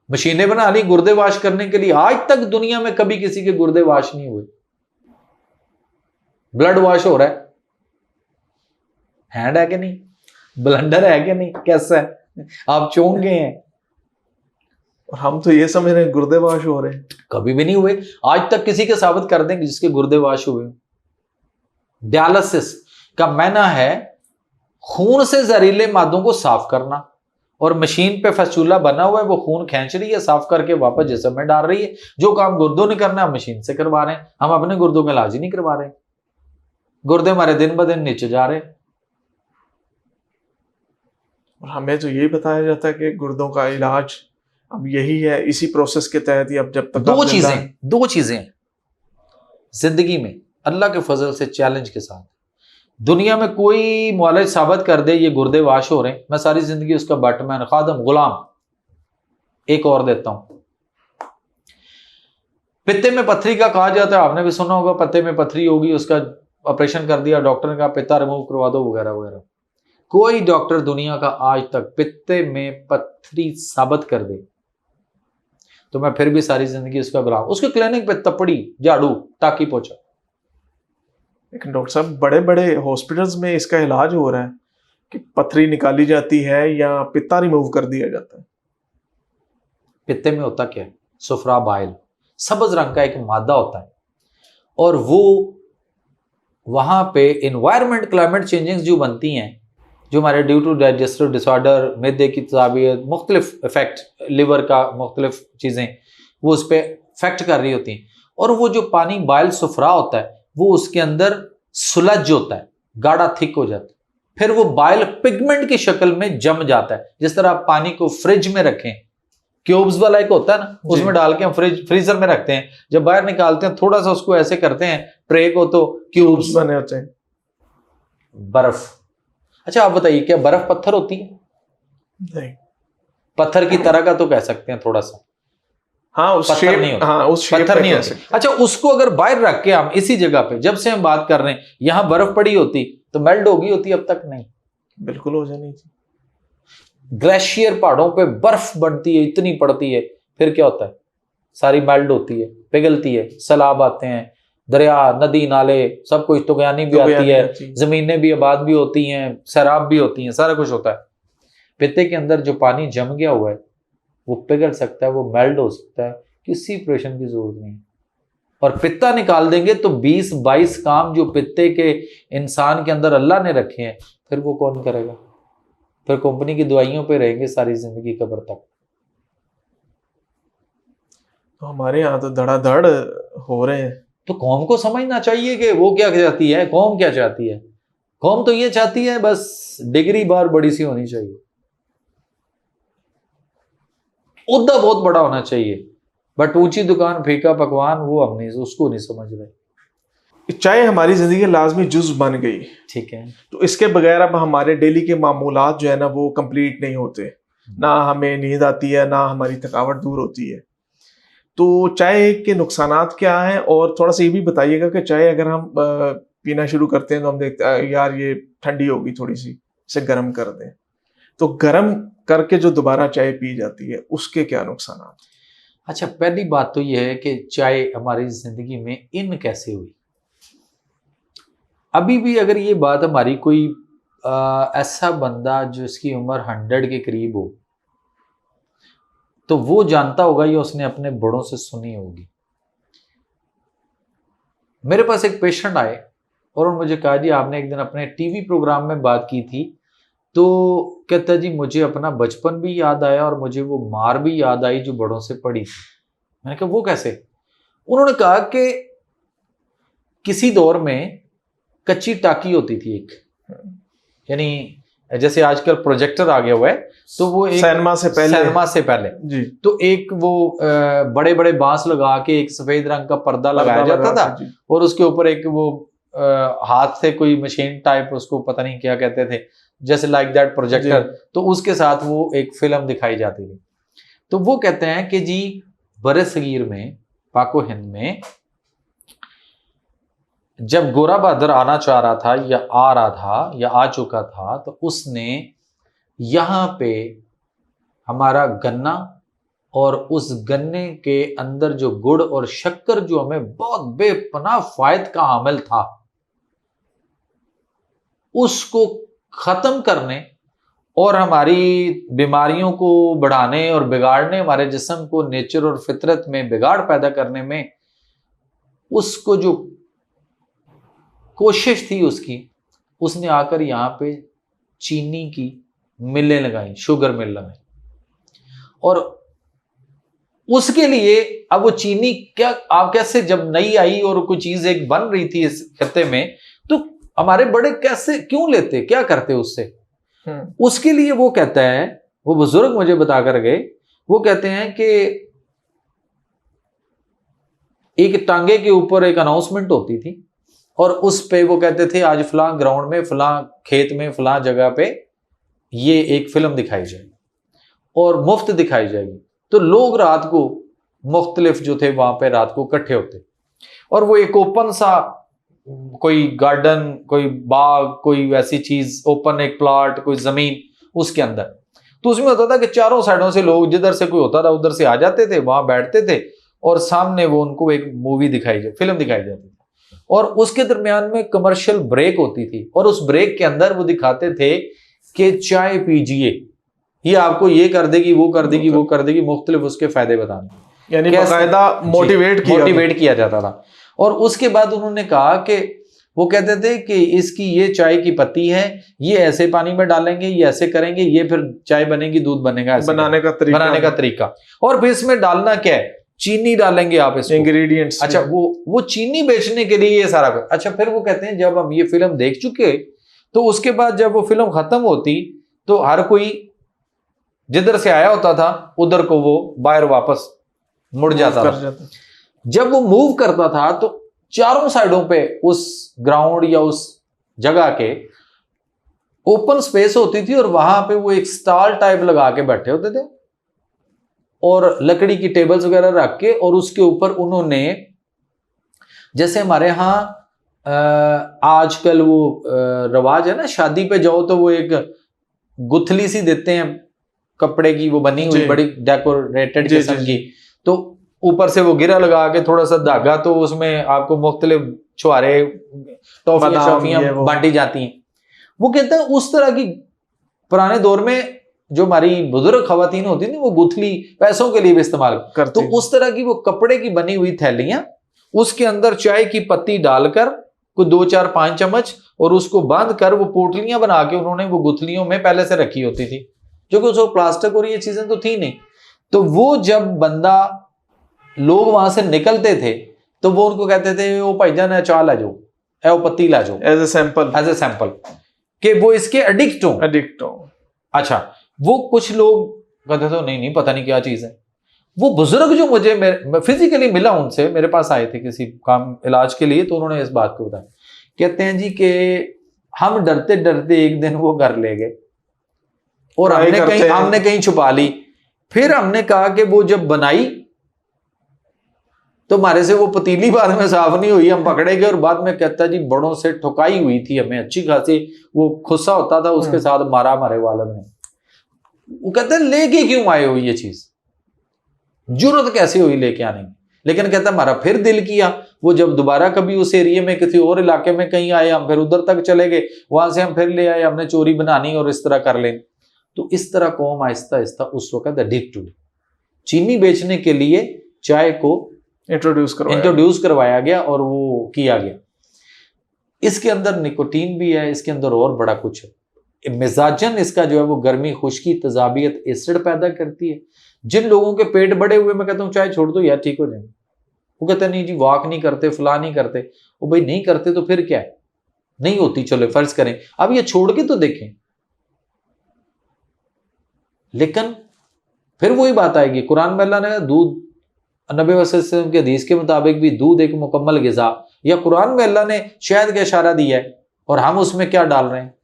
मशीनें बना ली गुर्दे वाश करने के लिए। आज तक दुनिया में कभी किसी के गुर्दे वाश नहीं हुए। ब्लड वॉश हो रहा है, हैंड है कि नहीं, ब्लंडर है कि नहीं, कैसा है? आप चौंक गए हैं। और हम तो ये समझ रहे हैं गुर्दे वाश हो रहे हैं। कभी भी नहीं हुए। आज तक किसी के साबित कर देंगे जिसके गुर्दे वाश हुए। डायलिसिस का मायना है खून से जहरीले मादों को साफ करना, और मशीन पे फैस्चूला बना हुआ है, वो खून खींच रही है, साफ करके वापस जिस्म में डाल रही है। जो काम गुर्दों ने करना है मशीन से करवा रहे हैं। हम अपने गुर्दों का इलाज ही नहीं करवा रहे। गुर्दे हमारे दिन ब दिन नीचे जा रहे। और हमें तो यही बताया जाता है कि गुर्दों का इलाज अब यही है, इसी प्रोसेस के तहत ही अब जब तक दो चीजें जिंदगी में अल्लाह के फजल से चैलेंज के साथ, दुनिया में कोई मौलज साबित कर दे ये गुर्दे वाश हो रहे हैं, मैं सारी जिंदगी उसका बैटमैन, खादम, गुलाम। एक और देता हूं। पित्ते में पत्थरी का कहा जाता है, आपने भी सुना होगा, पत्ते में पत्थरी होगी, उसका ऑपरेशन कर दिया, डॉक्टर ने कहा पित्ता रिमूव करवा दो वगैरह वगैरह। कोई डॉक्टर दुनिया का आज तक पित्ते में पत्थरी साबित कर दे तो मैं फिर भी सारी जिंदगी उसका गुलाम। उसके क्लिनिक पे तपड़ी, झाड़ू, टाकी पोछा। लेकिन डॉक्टर साहब बड़े बड़े हॉस्पिटल्स में इसका इलाज हो रहा है कि पथरी निकाली जाती है या पित्ता रिमूव कर दिया जाता है। पित्ते में होता क्या है? सुफरा बाइल, सब्ज रंग का एक मादा होता है, और वो वहां पे इन्वायरमेंट, क्लाइमेट चेंजिंग जो बनती हैं, जो हमारे ड्यू टू डाइजेस्टिव डिसऑर्डर, मैदे की तजाबियत, मुख्तलिफ इफेक्ट, लिवर का मुख्तलिफ चीज़ें वो उस पर इफेक्ट कर रही होती हैं। और वो जो पानी बाइल सुफरा होता है वो उसके अंदर सुलझ होता है, गाढ़ा थिक हो जाता है, फिर वो बाइल पिगमेंट की शक्ल में जम जाता है। जिस तरह आप पानी को फ्रिज में रखें, क्यूब्स वाला एक होता है ना, उसमें डाल के हम फ्रीजर में रखते हैं, जब बाहर निकालते हैं थोड़ा सा उसको ऐसे करते हैं ट्रे को तो क्यूब्स बने होते हैं। बर्फ। अच्छा आप बताइए, क्या बर्फ पत्थर होती है? नहीं। पत्थर की तरह का तो कह सकते हैं थोड़ा सा। हाँ, उस पत्थर शेप, नहीं होता। हाँ, उस शेप पत्थर में नहीं कह होती। सकते हैं। अच्छा, उसको अगर बाहर रख के हम इसी जगह पे, जब से हम बात कर रहे हैं, यहां बर्फ पड़ी होती तो मेल्ट होगी होती? अब तक नहीं। बिल्कुल हो जानी चाहिए। ग्लेशियर पहाड़ों पे बर्फ बनती है, इतनी पड़ती है, फिर क्या होता है? सारी मेल्ट होती है, पिघलती है, सैलाब आते हैं, दरिया, नदी, नाले, सब कुछ, तुगयानी भी आती है, जमीनें भी आबाद भी होती हैं, सैराब भी होती हैं, सारा कुछ होता है। पित्ते के अंदर जो पानी जम गया हुआ है वो पिघल सकता है, वो मेल्ट हो सकता है, किसी ऑपरेशन की जरूरत नहीं। और पित्ता निकाल देंगे तो 20-22 काम जो पित्ते के इंसान के अंदर अल्लाह ने रखे हैं, फिर वो कौन करेगा? फिर कंपनी की दवाइयों पे रहेंगे सारी जिंदगी, कब्र तक। तो हमारे यहाँ तो धड़ाधड़ हो रहे हैं। तो कौम को समझना चाहिए कि वो क्या चाहती है, कौम क्या चाहती है। कौम तो ये चाहती है बस डिग्री बार बड़ी सी होनी चाहिए, उद्दा बहुत बड़ा होना चाहिए, बट ऊंची दुकान फीका पकवान वो हम नहीं, उसको नहीं समझ रहे। चाय हमारी जिंदगी का लाजमी जुज बन गई, ठीक है, तो इसके बगैर अब हमारे डेली के मामूलात जो है ना वो कंप्लीट नहीं होते। ना हमें नींद आती है, ना हमारी थकावट दूर होती है। तो चाय के नुकसानात क्या हैं, और थोड़ा सा ये भी बताइएगा कि चाय अगर हम पीना शुरू करते हैं तो हम देखते हैं यार ये ठंडी होगी, थोड़ी सी इसे गर्म कर दें, तो गर्म करके जो दोबारा चाय पी जाती है उसके क्या नुकसानात? अच्छा, पहली बात तो यह है कि चाय हमारी जिंदगी में इन कैसे हुई। अभी भी अगर ये बात हमारी कोई ऐसा बंदा जो इसकी उम्र 100 के करीब हो तो वो जानता होगा, या उसने अपने बड़ों से सुनी होगी। मेरे पास एक पेशेंट आए और उन्होंने मुझे कहा जी आपने एक दिन अपने टीवी प्रोग्राम में बात की थी, तो कहता जी मुझे अपना बचपन भी याद आया और मुझे वो मार भी याद आई जो बड़ों से पड़ी थी। मैंने कहा वो कैसे? उन्होंने कहा कि किसी दौर में कच्ची टाकी होती थी एक, यानी जैसे आजकल प्रोजेक्टर आ गया हुआ है, तो वो एक सिनेमा से पहले जी, तो एक वो बड़े बड़े बांस लगा के एक सफेद रंग का पर्दा लगाया जाता था, और उसके ऊपर एक वो हाथ से कोई मशीन टाइप, उसको पता नहीं क्या कहते थे, जैसे लाइक दैट प्रोजेक्टर, तो उसके साथ वो एक फिल्म दिखाई जाती थी। तो वो कहते हैं कि जी बरसगीर में पाको हिंद में जब गोरा बहादुर आना चाह रहा था या आ रहा था या आ चुका था, तो उसने यहाँ पे हमारा गन्ना और उस गन्ने के अंदर जो गुड़ और शक्कर जो हमें बहुत बेपनाह फायद का हामिल था, उसको खत्म करने और हमारी बीमारियों को बढ़ाने और बिगाड़ने, हमारे जिस्म को नेचर और फितरत में बिगाड़ पैदा करने में उसको जो कोशिश थी उसकी, उसने आकर यहाँ पे चीनी की मिलें लगाई, शुगर मिल लगाई। और उसके लिए अब वो चीनी क्या, आप कैसे, जब नई आई और कोई चीज एक बन रही थी इस खत्ते में, तो हमारे बड़े कैसे क्यों लेते, क्या करते उससे? उसके लिए वो कहता है, वो बुजुर्ग मुझे बताकर गए, वो कहते हैं कि एक टांगे के ऊपर एक अनाउंसमेंट होती थी और उस पे वो कहते थे आज फलां ग्राउंड में, फलां खेत में, फलां जगह पे ये एक फिल्म दिखाई जाएगी और मुफ्त दिखाई जाएगी। तो लोग रात को मुख्तलिफ जो थे वहां पे रात को इकट्ठे होते और वो एक ओपन सा कोई गार्डन, कोई बाग, कोई वैसी चीज, ओपन एक प्लॉट, कोई जमीन उसके अंदर, तो उसमें होता था कि चारों साइडों से लोग, जिधर से कोई होता था उधर से आ जाते थे, वहां बैठते थे और सामने वो उनको एक मूवी दिखाई जाती, फिल्म दिखाई जाती थी और उसके दरमियान में कमर्शियल ब्रेक होती थी और उस ब्रेक के अंदर वो दिखाते थे कि चाय पीजिए, ये आपको ये कर देगी, वो कर देगी, वो कर देगी, मुख्तलिफ उसके फायदे बताने, यानी बाकायदा मोटिवेट किया जाता था। और उसके बाद उन्होंने कहा कि वो कहते थे कि इसकी ये चाय की पत्ती है, ये ऐसे पानी में डालेंगे, ये ऐसे करेंगे, ये फिर चाय बनेगी, दूध बनेगा, बनाने का तरीका और फिर इसमें डालना क्या है, चीनी डालेंगे आप इसमें, इंग्रेडिएंट्स। अच्छा, वो चीनी बेचने के लिए ये सारा कुछ। अच्छा, फिर वो कहते हैं जब हम ये फिल्म देख चुके तो उसके बाद जब वो फिल्म खत्म होती तो हर कोई जिधर से आया होता था उधर को वो बाहर वापस मुड़ जाता था। जब वो मूव करता था तो चारों साइडों पे उस ग्राउंड या उस जगह के ओपन स्पेस होती थी और वहां पे वो एक स्टॉल टाइप लगा के बैठे होते थे और लकड़ी की टेबल्स वगैरह रख के, और उसके ऊपर उन्होंने, जैसे हमारे यहाँ आजकल वो रवाज है ना, शादी पे जाओ तो वो एक गुथली सी देते हैं कपड़े की, वो बनी हुई बड़ी डेकोरेटेड किस्म की, तो ऊपर से वो गिरा लगा के थोड़ा सा धागा, तो उसमें आपको मुख्तलिफ छुआरे, टॉफियां बांटी जाती हैं। वो कहते हैं उस तरह की पुराने दौर में जो हमारी बुजुर्ग खवातीन होती थी वो गुथली पैसों के लिए भी इस्तेमाल करती, तो उस तरह की वो कपड़े की बनी हुई थैलियां, उसके अंदर चाय की पत्ती डालकर कोई 2, 4, 5 चम्मच और उसको बांध कर वो पोटलियां बना के उन्होंने वो गुथलियों में पहले से रखी होती थी, जो कि उसको प्लास्टिक और ये चीजें तो थी नहीं। तो वो जब बंदा, लोग वहां से निकलते थे तो वो उनको कहते थे ओ भाईजान चाय ला जाओ, ए पत्ती ला जाओ, एज ए सैंपल कि वो इसके एडिक्ट हो। अच्छा, वो कुछ लोग कहते थे नहीं पता नहीं क्या चीज है। वो बुजुर्ग जो मुझे फिजिकली मिला, उनसे मेरे पास आए थे किसी काम इलाज के लिए, तो उन्होंने इस बात को बताया, कहते हैं जी कि हम डरते डरते एक दिन वो घर ले गए और हमने कहीं छुपा ली। फिर हमने कहा कि वो जब बनाई तो हमारे से वो पतीली बाद में साफ नहीं हुई, हम पकड़े गए और बाद में कहता जी बड़ों से ठुकाई हुई थी हमें अच्छी खासी, वो खुस्सा होता था उसके साथ मारा हमारे वालिद ने। वो कहते हैं लेके क्यों आए हो ये चीज, जरूरत कैसे हुई लेके आने की? लेकिन कहता हमारा फिर दिल किया, वो जब दोबारा कभी उस एरिया में किसी और इलाके में कहीं आए, हम फिर उधर तक चले गए, वहां से हम फिर ले आए, हमने चोरी बनानी और इस तरह कर लें। तो इस तरह कौम आहिस्ता आहिस्ता उस वक्त एडिक्ट हुई। चीनी बेचने के लिए चाय को इंट्रोड्यूस करवाया गया और वो किया गया। इसके अंदर निकोटीन भी है, इसके अंदर और बड़ा कुछ है। मिजाजन इसका जो है वो गर्मी, खुश्की, तेजाबियत, एसिड पैदा करती है। जिन लोगों के पेट बड़े हुए, मैं कहता हूँ चाय छोड़ दो यार ठीक हो जाएंगे, वो कहते नहीं जी वॉक नहीं करते, फला नहीं करते। वो भाई नहीं करते तो फिर क्या है, नहीं होती, चलो फर्ज करें अब ये छोड़ के तो देखें। लेकिन फिर वही बात आएगी, कुरान में अल्लाह ने दूध, नबी वसल्लम के हदीस के मुताबिक भी दूध एक मुकम्मल गिज़ा, या कुरान में अल्लाह ने शहद का इशारा दिया है और हम उसमें क्या डाल रहे हैं।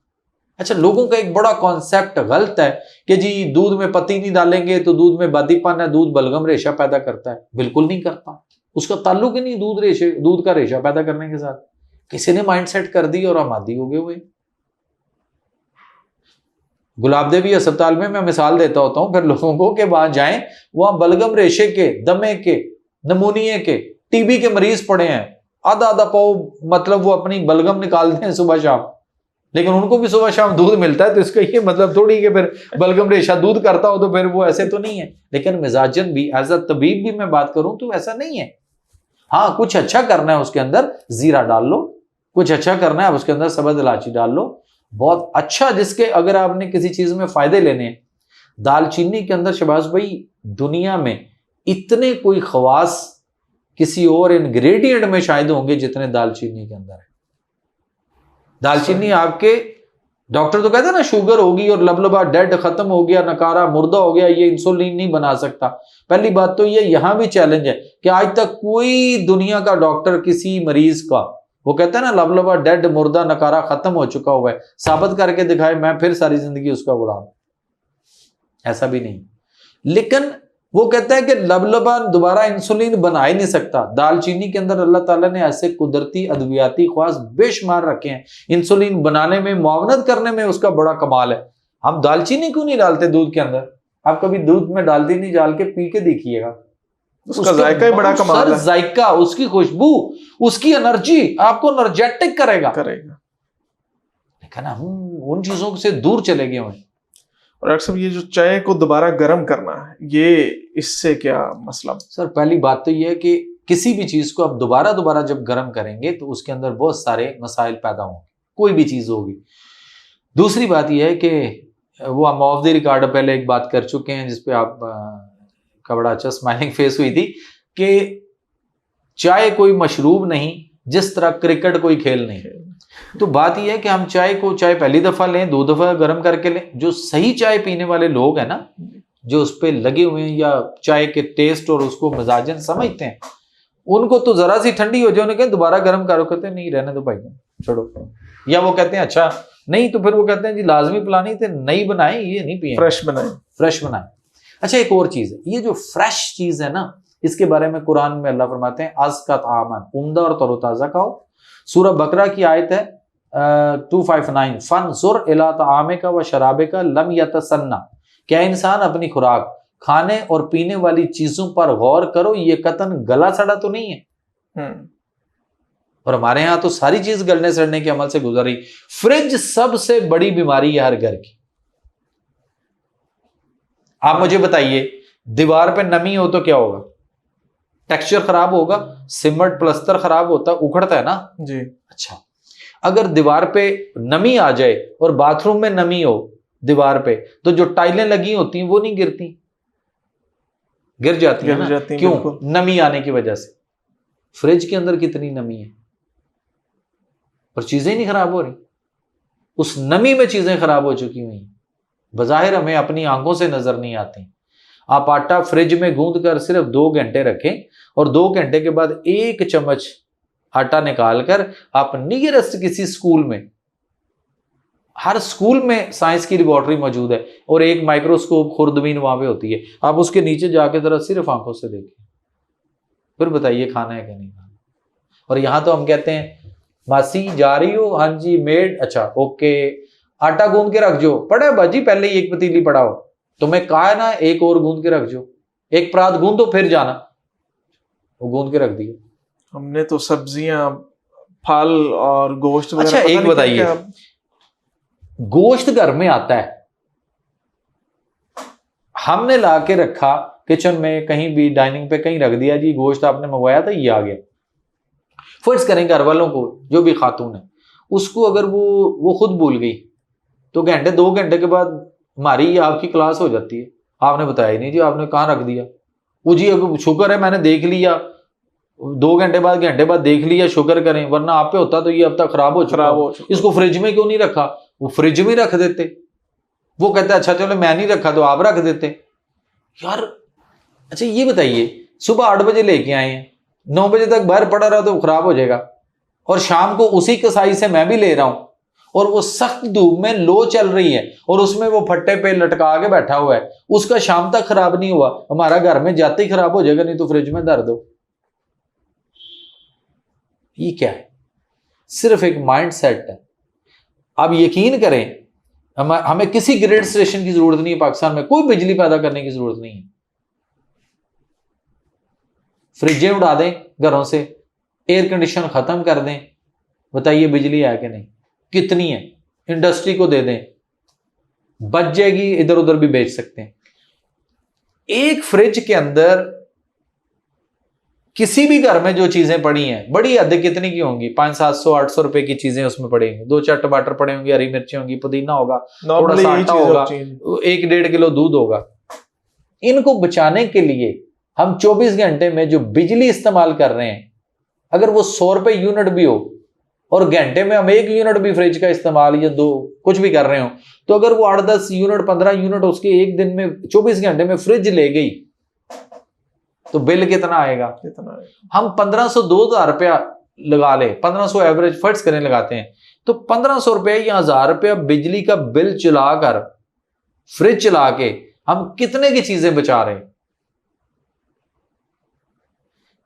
अच्छा, लोगों का एक बड़ा कॉन्सेप्ट गलत है कि जी दूध में पत्ती नहीं डालेंगे तो दूध में बादीपन है, दूध बलगम रेशा पैदा करता है। बिल्कुल नहीं करता। उसका ताल्लुक ही नहीं दूध का रेशा पैदा करने के साथ। किसी ने माइंड सेट कर दी और हम आदी हो गए हुए। गुलाब देवी अस्पताल में मैं मिसाल देता होता हूं फिर लोगों को कि वहां जाएं, वहां बलगम रेशे के, दमे के, नमूनिया के, टीबी के मरीज पड़े हैं, आधा आधा पाव, मतलब वो अपनी बलगम निकालते हैं सुबह शाम, लेकिन उनको भी सुबह शाम दूध मिलता है, तो इसका ये मतलब थोड़ी कि फिर बलगम रेशा दूध करता हो तो फिर वो ऐसे तो नहीं है। लेकिन मिजाजन भी एज अ तबीब भी मैं बात करूं तो ऐसा नहीं है। हाँ, कुछ अच्छा करना है उसके अंदर जीरा डाल लो, कुछ अच्छा करना है उसके अंदर सब्ज इलायची डाल लो, बहुत अच्छा, जिसके अगर आपने किसी चीज में फायदे लेने हैं। दालचीनी के अंदर शहबाज भाई दुनिया में इतने कोई खवास किसी और इंग्रेडिएंट में शायद होंगे जितने दालचीनी के अंदर है। दालचीनी आपके, डॉक्टर तो कहते हैं ना शुगर होगी और लबलबा डेड खत्म हो गया, नकारा मुर्दा हो गया, ये इंसुलिन नहीं बना सकता। पहली बात तो ये यहां भी चैलेंज है कि आज तक कोई दुनिया का डॉक्टर किसी मरीज का, वो कहता है ना लबलबा डेड मुर्दा नकारा खत्म हो चुका हुआ है, साबित करके दिखाए मैं फिर सारी जिंदगी उसका गुलाम, ऐसा भी नहीं। लेकिन वो कहता है कि लबलबा दोबारा इंसुलिन बना ही नहीं सकता। दालचीनी के अंदर अल्लाह ताला ने ऐसे कुदरती अद्वियाती ख्वास बेशुमार रखे हैं, इंसुलिन बनाने में, मुआवनत करने में उसका बड़ा कमाल है। हम दालचीनी क्यों नहीं डालते दूध के अंदर? आप कभी दूध में डालती नहीं, डाल के पी के देखिएगा, उसका जायका ही बड़ा कमाल है। जायका, उसकी खुशबू, उसकी एनर्जी आपको एनर्जेटिक करेगा। लेकिन हम उन चीजों से दूर चले गए हैं। और डॉक्टर साहब, ये जो चाय को दोबारा गर्म करना है, ये इससे क्या मसला? सर पहली बात तो ये है कि किसी भी चीज को आप दोबारा जब गर्म करेंगे तो उसके अंदर बहुत सारे मसाइल पैदा होंगे, कोई भी चीज होगी। दूसरी बात यह है कि वो हम ऑफ द रिकॉर्ड पहले एक बात कर चुके हैं जिसपे आप का बड़ा अच्छा स्माइलिंग फेस हुई थी कि चाय कोई मशरूब नहीं, जिस तरह क्रिकेट कोई खेल नहीं। तो बात यह है कि हम चाय को चाहे पहली दफा लें, 2 दफा गर्म करके लें। जो सही चाय पीने वाले लोग हैं ना, जो उस पर लगे हुए हैं या चाय के टेस्ट और उसको मिजाजन समझते हैं, उनको तो जरा सी ठंडी हो जाए, उन्हें कहें दोबारा गर्म करो, कहते हैं नहीं रहने दो भाई छोड़ो, या वो कहते हैं अच्छा नहीं, तो फिर वो कहते हैं जी लाजमी पिलानी थे, नई बनाए, ये नहीं पिए, फ्रेश बनाए। अच्छा एक और चीज है, ये जो फ्रेश चीज है ना, इसके बारे में कुरान में अल्लाह फरमाते हैं अज़का तामन, उम्दा और तरोताजा खाओ। सूरह बकरा की आयत है 259, फनजुर इला तामिका व शराबिका लम यतसन्ना, क्या इंसान अपनी खुराक, खाने और पीने वाली चीजों पर गौर करो, ये कतन गला सड़ा तो नहीं है। और हमारे यहाँ तो सारी चीज गलने सड़ने के अमल से गुजर रही। फ्रिज सबसे बड़ी बीमारी है हर घर की। आप मुझे बताइए, दीवार पे नमी हो तो क्या होगा? टेक्सचर खराब होगा, सीमेंट प्लस्तर खराब होता, उखड़ता है ना जी। अच्छा, अगर दीवार पे नमी आ जाए और बाथरूम में नमी हो दीवार पे, तो जो टाइलें लगी होती हैं वो नहीं गिरती, गिर जाती है ना? क्यों? नमी आने की वजह से। फ्रिज के अंदर कितनी नमी है पर चीजें नहीं खराब हो रही, उस नमी में चीजें खराब हो चुकी हुई, बज़ाहिर हमें अपनी आंखों से नजर नहीं आती। आप आटा फ्रिज में गूंद कर सिर्फ 2 घंटे रखें और 2 घंटे के बाद 1 चम्मच आटा निकालकर आप नियरेस्ट किसी स्कूल में, हर स्कूल में साइंस की लेबोरेटरी मौजूद है और एक माइक्रोस्कोप खुर्दबीन वहां पे होती है, आप उसके नीचे जाके जरा सिर्फ आंखों से देखिए, फिर बताइए खाना है कि नहीं खाना। और यहां तो हम कहते हैं मासी जा रही हो, हाँ जी मेड, अच्छा ओके, आटा गूंद के रख जो, पड़ा है बाजी, पहले ही 1 पतीली पड़ा हो, तुम्हें कहा है ना एक और गूंद के रख जो, 1 परात गूंद दो फिर जाना, वो गूंद के रख दिया। हमने तो सब्जियां, फल और गोश्त वगैरह। अच्छा एक बताइए, गोश्त घर में आता है, हमने ला के रखा किचन में, कहीं भी डाइनिंग पे कहीं रख दिया, जी गोश्त आपने मंगवाया था ये आ गया। फर्ज करें घर वालों को, जो भी खातून है उसको अगर वो खुद भूल गई तो 2 घंटे के बाद हमारी या आपकी क्लास हो जाती है, आपने बताया ही नहीं जी, आपने कहाँ रख दिया। वो जी अगर शुक्र है मैंने देख लिया, 2 घंटे बाद देख लिया, शुक्र करें, वरना आप पे होता तो ये अब तक खराब हो चुका। इसको फ्रिज में क्यों नहीं रखा? वो फ्रिज में रख देते। वो कहता है अच्छा चलो मैं नहीं रखा तो आप रख देते यार। अच्छा ये बताइए, सुबह 8 बजे लेके आए हैं, 9 बजे तक बाहर पड़ा रहा तो खराब हो जाएगा, और शाम को उसी कसाई से मैं भी ले रहा हूं और वो सख्त धूप में लो चल रही है और उसमें वो फट्टे पे लटका के बैठा हुआ है, उसका शाम तक खराब नहीं हुआ, हमारा घर में जाते ही खराब हो जाएगा, नहीं तो फ्रिज में धर दो। ये क्या है? सिर्फ एक माइंड सेट है। आप यकीन करें, हमें किसी ग्रिड स्टेशन की जरूरत नहीं है, पाकिस्तान में कोई बिजली पैदा करने की जरूरत नहीं है। फ्रिजें उड़ा दें घरों से, एयर कंडीशन खत्म कर दें, बताइए बिजली है कि नहीं? कितनी है? इंडस्ट्री को दे दें, बच जाएगी, इधर उधर भी बेच सकते हैं। एक फ्रिज के अंदर किसी भी घर में जो चीजें पड़ी हैं, बड़ी हद कितनी की होंगी? 500-700-800 रुपए की चीजें उसमें पड़ी होंगी। 2-4 टमाटर पड़े होंगे, हरी मिर्ची होंगी, पुदीना होगा, थोड़ा सा आटा होगा, 1-1.5 किलो दूध होगा। इनको बचाने के लिए हम 24 घंटे में जो बिजली इस्तेमाल कर रहे हैं, अगर वो 100 रुपए यूनिट भी हो और घंटे में हम 1 यूनिट भी फ्रिज का इस्तेमाल या 2 कुछ भी कर रहे हो, तो अगर वो 8-10 यूनिट 15 यूनिट उसके एक दिन में 24 घंटे में फ्रिज ले गई तो बिल कितना आएगा? हम 1500-2000 रुपया लगा ले, 1500 एवरेज फर्ज करें लगाते हैं, तो 1500 रुपया या 1000 रुपया बिजली का बिल चलाकर, फ्रिज चला के हम कितने की चीजें बचा रहे हैं?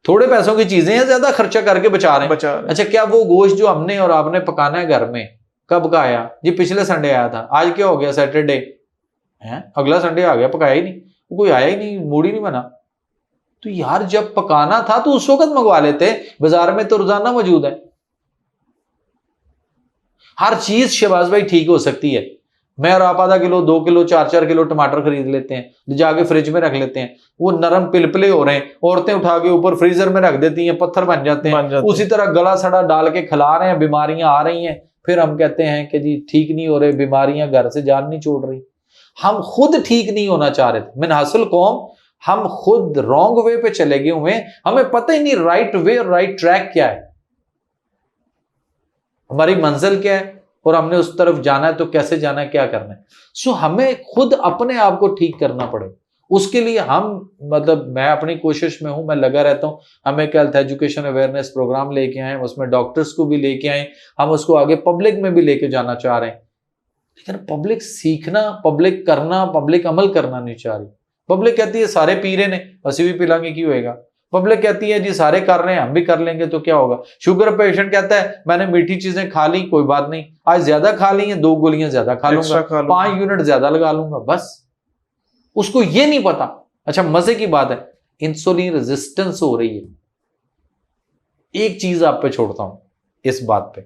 थोड़े पैसों की चीजें हैं, ज्यादा खर्चा करके बचा रहे हैं। अच्छा, क्या वो गोश्त जो हमने और आपने पकाना है घर में, कब का आया जी? पिछले संडे आया था। आज क्या हो गया? सैटरडे है, अगला संडे आ गया, पकाया ही नहीं, कोई आया ही नहीं, मूड ही नहीं बना। तो यार जब पकाना था तो उस वक्त मंगवा लेते, बाजार में तो रोजाना मौजूद है। हर चीज शहबाज भाई ठीक हो सकती है। मैं और आप आधा किलो, 2 किलो, 4-4 किलो टमाटर खरीद लेते हैं, जाके फ्रिज में रख लेते हैं, वो नरम पिलपिले हो रहे हैं, औरतें उठा के ऊपर फ्रीजर में रख देती हैं, पत्थर बन जाते हैं। उसी तरह गला सड़ा डाल के खिला रहे हैं, बीमारियां आ रही हैं, फिर हम कहते हैं कि जी ठीक नहीं हो रहे, बीमारियां घर से जान नहीं छोड़ रही। हम खुद ठीक नहीं होना चाह रहे थे। मिनहासिल कौम, हम खुद रॉन्ग वे पे चले गए हुए, हमें पता ही नहीं राइट वे और राइट ट्रैक क्या है, हमारी मंजिल क्या है और हमने उस तरफ जाना है तो कैसे जाना है, क्या करना है। सो हमें खुद अपने आप को ठीक करना पड़े। उसके लिए हम मैं अपनी कोशिश में हूं, मैं लगा रहता हूं। हमें हेल्थ एजुकेशन अवेयरनेस प्रोग्राम लेके आए, उसमें डॉक्टर्स को भी लेके आए, हम उसको आगे पब्लिक में भी लेके जाना चाह रहे हैं। लेकिन पब्लिक सीखना, पब्लिक करना, पब्लिक अमल करना नहीं चाह रही। पब्लिक कहती है सारे पी रहे ने, असी भी पिलांगे, क्यों होएगा? पब्लिक कहती है जी सारे कर रहे हैं, हम भी कर लेंगे तो क्या होगा? शुगर पेशेंट कहता है मैंने मीठी चीजें खा ली, कोई बात नहीं, आज ज्यादा खा ली है, 2 गोलियां ज्यादा खा लूंगा, 5 यूनिट ज्यादा लगा लूंगा, बस। उसको ये नहीं पता। अच्छा, मजे की बात है, इंसुलिन रेजिस्टेंस हो रही है। एक चीज आप पे छोड़ता हूं इस बात पे।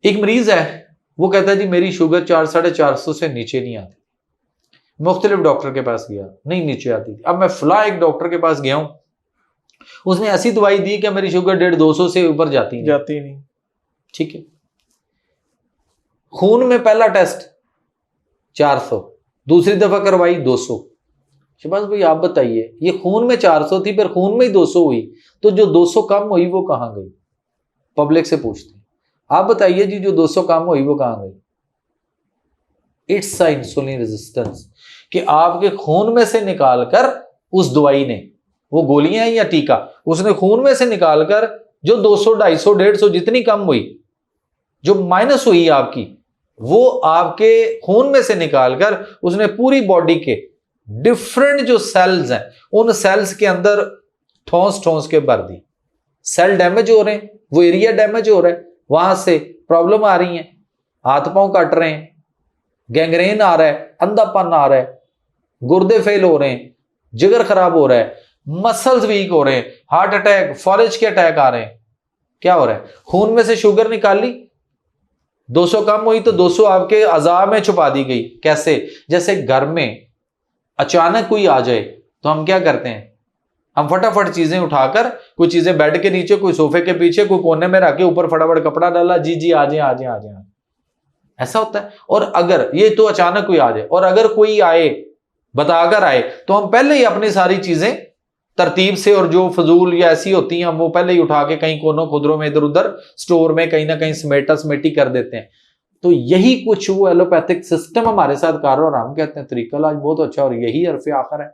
एक मरीज है, वो कहता है जी मेरी शुगर 400-450 से नीचे नहीं आती। मुख्तलिफ डॉक्टर के पास गया, नहीं नीचे आती थी। अब मैं फला एक डॉक्टर के पास गया हूं, उसने ऐसी दवाई दी कि मेरी शुगर 150-200 से ऊपर जाती नहीं। ठीक है, खून में पहला टेस्ट 400, दूसरी दफा करवाई 200। शहबाज भाई आप बताइए, ये खून में 400 थी, फिर खून में ही 200 हुई, तो जो 200 कम हुई वो कहां गई? पब्लिक से पूछते हैं, आप बताइए जी जो 200 कम हुई वो कहां गई? इट्स इंसुलिन रेजिस्टेंस, कि आपके खून में से निकालकर उस दवाई ने, वो गोलियां या टीका, उसने खून में से निकालकर जो 200, 250, 150 जितनी कम हुई, जो माइनस हुई आपकी, वो आपके खून में से निकालकर उसने पूरी बॉडी के डिफरेंट जो सेल्स हैं, उन सेल्स के अंदर ठोंस ठोंस के भर दी। सेल डैमेज हो रहे हैं, वो एरिया डैमेज हो रहा है, वहां से प्रॉब्लम आ रही है, हाथ पांव कट रहे हैं, गैंग्रेन आ रहा है, अंधापन आ रहा है, गुर्दे फेल हो रहे हैं, जिगर खराब हो रहा है, मसल्स वीक हो रहे हैं, हार्ट अटैक, फॉलेज के अटैक आ रहे हैं। क्या हो रहा है? खून में से शुगर निकाल ली, 200 कम हुई तो 200 आपके अज़ा में छुपा दी गई। कैसे? जैसे घर में अचानक कोई आ जाए तो हम क्या करते हैं, हम फटाफट चीजें उठाकर, कोई चीजें बेड के नीचे, कोई सोफे के पीछे, कोई कोने में रख के ऊपर फटाफट कपड़ा डाला, जी जी आ जाए आ जाए आ जाए, ऐसा होता है। और अगर ये तो अचानक कोई आ जाए, और अगर कोई आए, बताकर आए, तो हम पहले ही अपनी सारी चीजें तरतीब से, और जो फजूल या ऐसी होती हैं हम वो पहले ही उठा के कहीं कोनों खुदरों में, इधर उधर स्टोर में कहीं ना कहीं समेटा समेटी कर देते हैं। तो यही कुछ वो एलोपैथिक सिस्टम हमारे साथ कर रहा है, और हम कहते हैं तरीका इलाज बहुत अच्छा, और यही हरफ आखिर है।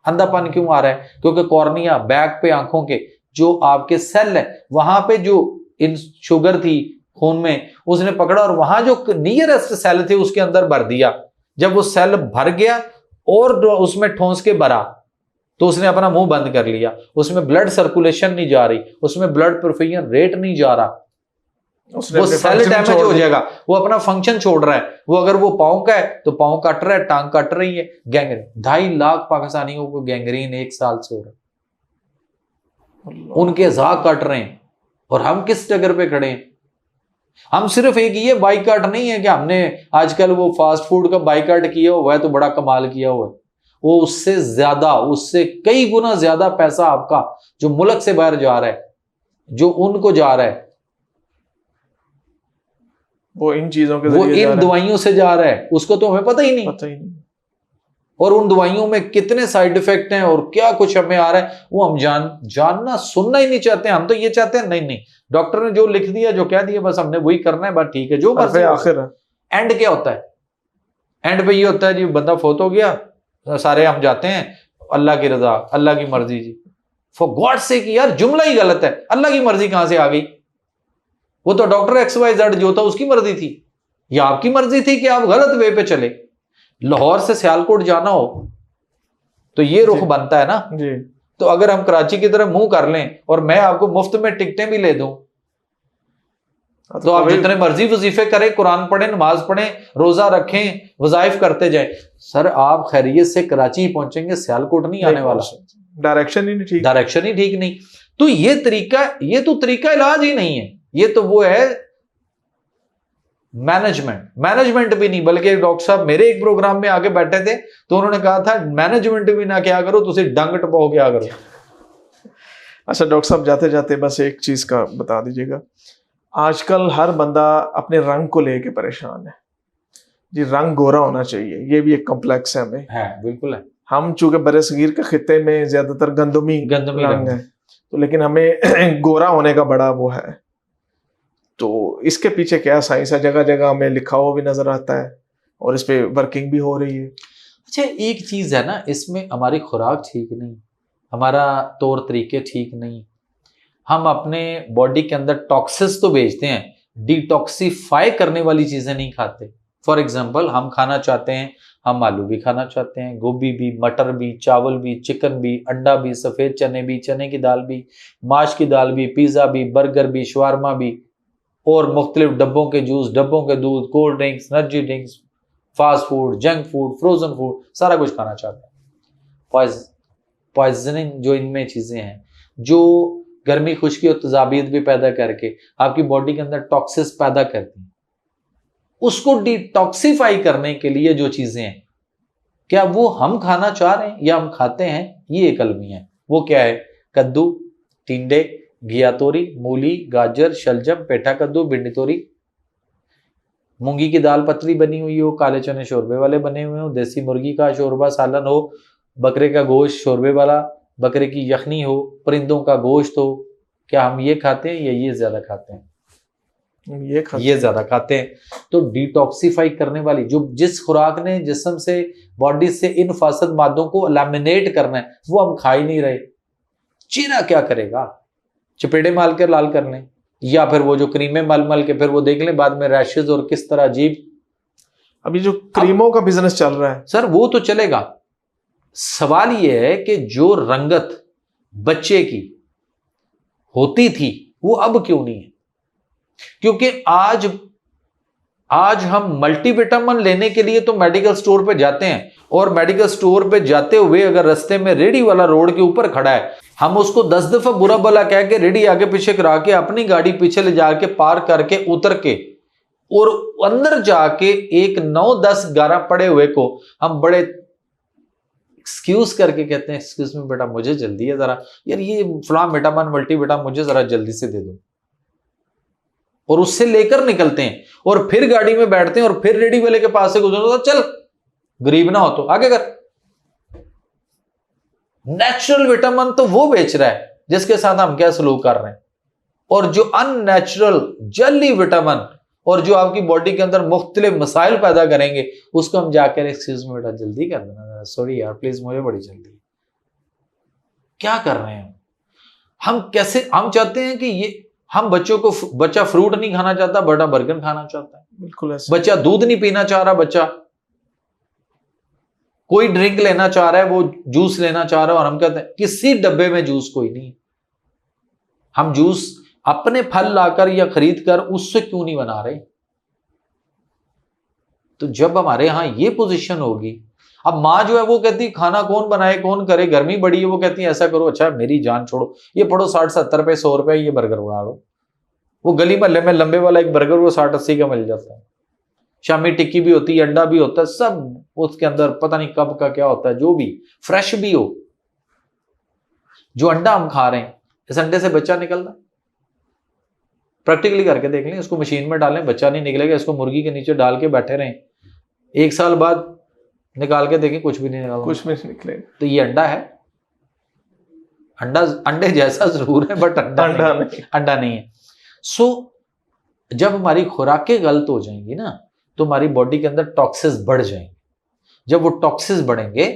अंधापन क्यों आ रहा है? क्योंकि कॉर्निया, बैक पे, आंखों के जो आपके सेल है, वहां पे जो इन शुगर थी खून में, उसने पकड़ा और वहां जो नियरेस्ट सेल थे उसके अंदर भर दिया। जब वो सेल भर गया और उसमें ठोंस के भरा, तो उसने अपना मुंह बंद कर लिया, उसमें ब्लड सर्कुलेशन नहीं जा रही, उसमें ब्लड परफ्यूजन रेट नहीं जा रहा, वो सेल डैमेज हो जाएगा, वो अपना फंक्शन छोड़ रहा है। वो अगर वो पांव का है तो पांव कट रहा है, टांग कट रही है, गैंग्रीन। 2.5 लाख पाकिस्तानियों को गैंग्रीन 1 साल से हो रहा है, उनके अज़ा कट रहे हैं, और हम किस जगह पे खड़े हैं? हम सिर्फ एक ये बाइकाट नहीं है कि हमने आजकल वो फास्ट फूड का बाइकाट किया हुआ है तो बड़ा कमाल किया हुआ है, वो उससे ज्यादा, उससे कई गुना ज्यादा पैसा आपका जो मुल्क से बाहर जा रहा है, जो उनको जा रहा है, वो इन चीजों के वो इन दवाइयों से जा रहा है, उसको तो हमें पता ही नहीं। और उन दवाइयों में कितने साइड इफेक्ट हैं और क्या कुछ हमें आ रहा है वो हम जानना सुनना ही नहीं चाहते। हम तो ये चाहते हैं नहीं डॉक्टर ने जो लिख दिया, जो कह दिया, बस हमने वही करना है, बस ठीक है, जो मर्जी। आखिर एंड क्या होता है? एंड पे ये होता है जी बंदा फोत हो गया, सारे हम जाते हैं, अल्लाह की रजा, अल्लाह की मर्जी जी। फॉर गॉड से कि यार जुमला ही गलत है, अल्लाह की मर्जी कहां से आ गई? वो तो डॉक्टर XYZ जो था उसकी मर्जी थी, या आपकी मर्जी थी कि आप गलत वे पे चले। लाहौर से सियालकोट जाना हो तो ये रुख बनता है ना जी। तो अगर हम कराची की तरफ मुंह कर लें और मैं आपको मुफ्त में टिकटें भी ले दूं, तो आप जितने मर्जी वजीफे करें, कुरान पढ़ें, नमाज पढ़ें, रोजा रखें, वजाइफ करते जाएं, सर आप खैरियत से कराची ही पहुंचेंगे, सियालकोट नहीं आने वाला। डायरेक्शन ही नहीं ठीक, डायरेक्शन ही ठीक नहीं। तो ये तो तरीका इलाज ही नहीं है, ये तो वो है मैनेजमेंट भी नहीं। बल्कि डॉक्टर साहब मेरे एक प्रोग्राम में आके बैठे थे तो उन्होंने कहा था मैनेजमेंट भी ना क्या करो, तुसी डंग टपाओ क्या करो। अच्छा डॉक्टर साहब, जाते जाते बस एक चीज का बता दीजिएगा, आजकल हर बंदा अपने रंग को लेके परेशान है जी, रंग गोरा होना चाहिए, ये भी एक कॉम्प्लेक्स है हमें। है, बिल्कुल है। हम चूंकि बरसगीर के खिते में ज्यादातर गंदमी रंग है, तो लेकिन हमें गोरा होने का बड़ा वो है, तो इसके पीछे क्या साइंस है? जगह जगह हमें लिखा हुआ भी नजर आता है और इस पे वर्किंग भी हो रही है। अच्छा एक चीज है ना, इसमें हमारी खुराक ठीक नहीं, हमारा तौर तरीके ठीक नहीं, हम अपने बॉडी के अंदर टॉक्सिस तो भेजते हैं, डिटॉक्सीफाई करने वाली चीजें नहीं खाते। फॉर एग्जाम्पल हम खाना चाहते हैं, हम आलू भी खाना चाहते हैं, गोभी भी, मटर भी, चावल भी, चिकन भी, अंडा भी, सफेद चने भी, चने की दाल भी, माश की दाल भी, पिज्जा भी, बर्गर भी, शवारमा भी, और मुख्तलिफ डब्बों के जूस, डब्बों के दूध, cold drinks, energy drinks, fast food, junk food, frozen food, सारा कुछ खाना चाहते हैं। पॉइजनिंग जो इनमें चीजें हैं, जो गर्मी खुश्की और तजाबियत भी पैदा करके आपकी बॉडी के अंदर टॉक्सिस पैदा करती हैं, उसको डिटॉक्सीफाई करने के लिए जो चीजें हैं, क्या वो हम खाना चाह रहे हैं या हम खाते हैं? ये एक अलमी है। वो क्या है? कद्दू, टिंडे, घिया तोरी, मूली, गाजर, शलजम, पेठा कद्दू, भिंडी तोरी, मूंगी की दाल पतली बनी हुई हो, काले चने शोरबे वाले बने हुए हो, देसी मुर्गी का शोरबा सालन हो, बकरे का गोश्त शोरबे वाला, बकरे की यखनी हो, परिंदों का गोश्त हो, क्या हम ये खाते हैं या ये ज्यादा खाते हैं? ये ज्यादा खाते हैं। तो डिटॉक्सीफाई करने वाली जो जिस खुराक ने जिस्म से, बॉडी से इन फासद मादों को एलिमिनेट करना है, वो हम खा ही नहीं रहे। चीना क्या करेगा? चपेड़े माल के लाल कर लें, या फिर वो जो क्रीमें मल मल के फिर वो देख लें बाद में रैशेज और किस तरह अजीब। अभी जो क्रीमों का बिजनेस चल रहा है सर, वो तो चलेगा। सवाल ये है कि जो रंगत बच्चे की होती थी वो अब क्यों नहीं है? क्योंकि आज हम मल्टीविटामिन लेने के लिए तो मेडिकल स्टोर पे जाते हैं, और मेडिकल स्टोर पे जाते हुए अगर रास्ते में रेडी वाला रोड के ऊपर खड़ा है, हम उसको 10 दफा बुरा भला कह के रेडी आगे पीछे करा के अपनी गाड़ी पीछे ले जाके पार करके उतर के और अंदर जाके एक 9, 10, 11 पड़े हुए को हम बड़े एक्सक्यूज करके कहते हैं, एक्सक्यूज मी बेटा मुझे जल्दी है जरा, यार ये फलां विटामिन मल्टीविटामिन मुझे जरा जल्दी से दे दो, और उससे लेकर निकलते हैं और फिर गाड़ी में बैठते हैं और फिर रेडी वाले के पास से गुजरते, तो चल गरीब ना हो तो आगे कर। नेचुरल विटामिन तो वो बेच रहा है जिसके साथ हम क्या सलूक कर रहे हैं, और जो अननेचुरल जली विटामिन और जो आपकी बॉडी के अंदर मुख्तलिफ मसाइल पैदा करेंगे, उसको हम जाकर एक्सक्यूज मी बेटा जल्दी कर देना, सॉरी यार प्लीज मुझे बड़ी जल्दी। क्या कर रहे हैं हम? कैसे हम चाहते हैं कि ये हम बच्चा फ्रूट नहीं खाना चाहता, बड़ा बर्गर खाना चाहता है, बिल्कुल ऐसे। बच्चा दूध नहीं पीना चाह रहा, बच्चा कोई ड्रिंक लेना चाह रहा है, वो जूस लेना चाह रहा है, और हम कहते हैं किसी डब्बे में जूस कोई नहीं है। हम जूस अपने फल लाकर या खरीद कर उससे क्यों नहीं बना रहे? तो जब हमारे यहां ये पोजीशन होगी, अब माँ जो है वो कहती खाना कौन बनाए कौन करे, गर्मी बड़ी है, वो कहती है ऐसा करो, अच्छा मेरी जान छोड़ो, ये पढ़ो 60-70 रुपए 100 रुपए ये बर्गर बना लो। वो गली मोहल्ले में लंबे वाला एक बर्गर वो 60-80 का मिल जाता है। शामी टिक्की भी होती है, अंडा भी होता है, सब उसके अंदर पता नहीं कब का क्या होता है, जो भी फ्रेश भी हो। जो अंडा हम खा रहे हैं, इस अंडे से बच्चा निकल रहा है? प्रैक्टिकली करके देख लें, इसको मशीन में डालें, बच्चा नहीं निकलेगा। इसको मुर्गी के नीचे डाल के बैठे रहें, 1 साल बाद निकाल के देखें, कुछ भी नहीं निकाला, कुछ भी नहीं निकलेगा। तो ये अंडा है? अंडा अंडे जैसा जरूर है, बट अंडा नहीं है। सो जब हमारी खुराकें गलत हो जाएंगी ना, तो हमारी बॉडी के अंदर टॉक्सिस बढ़ जाएंगे। जब वो टॉक्सिस बढ़ेंगे,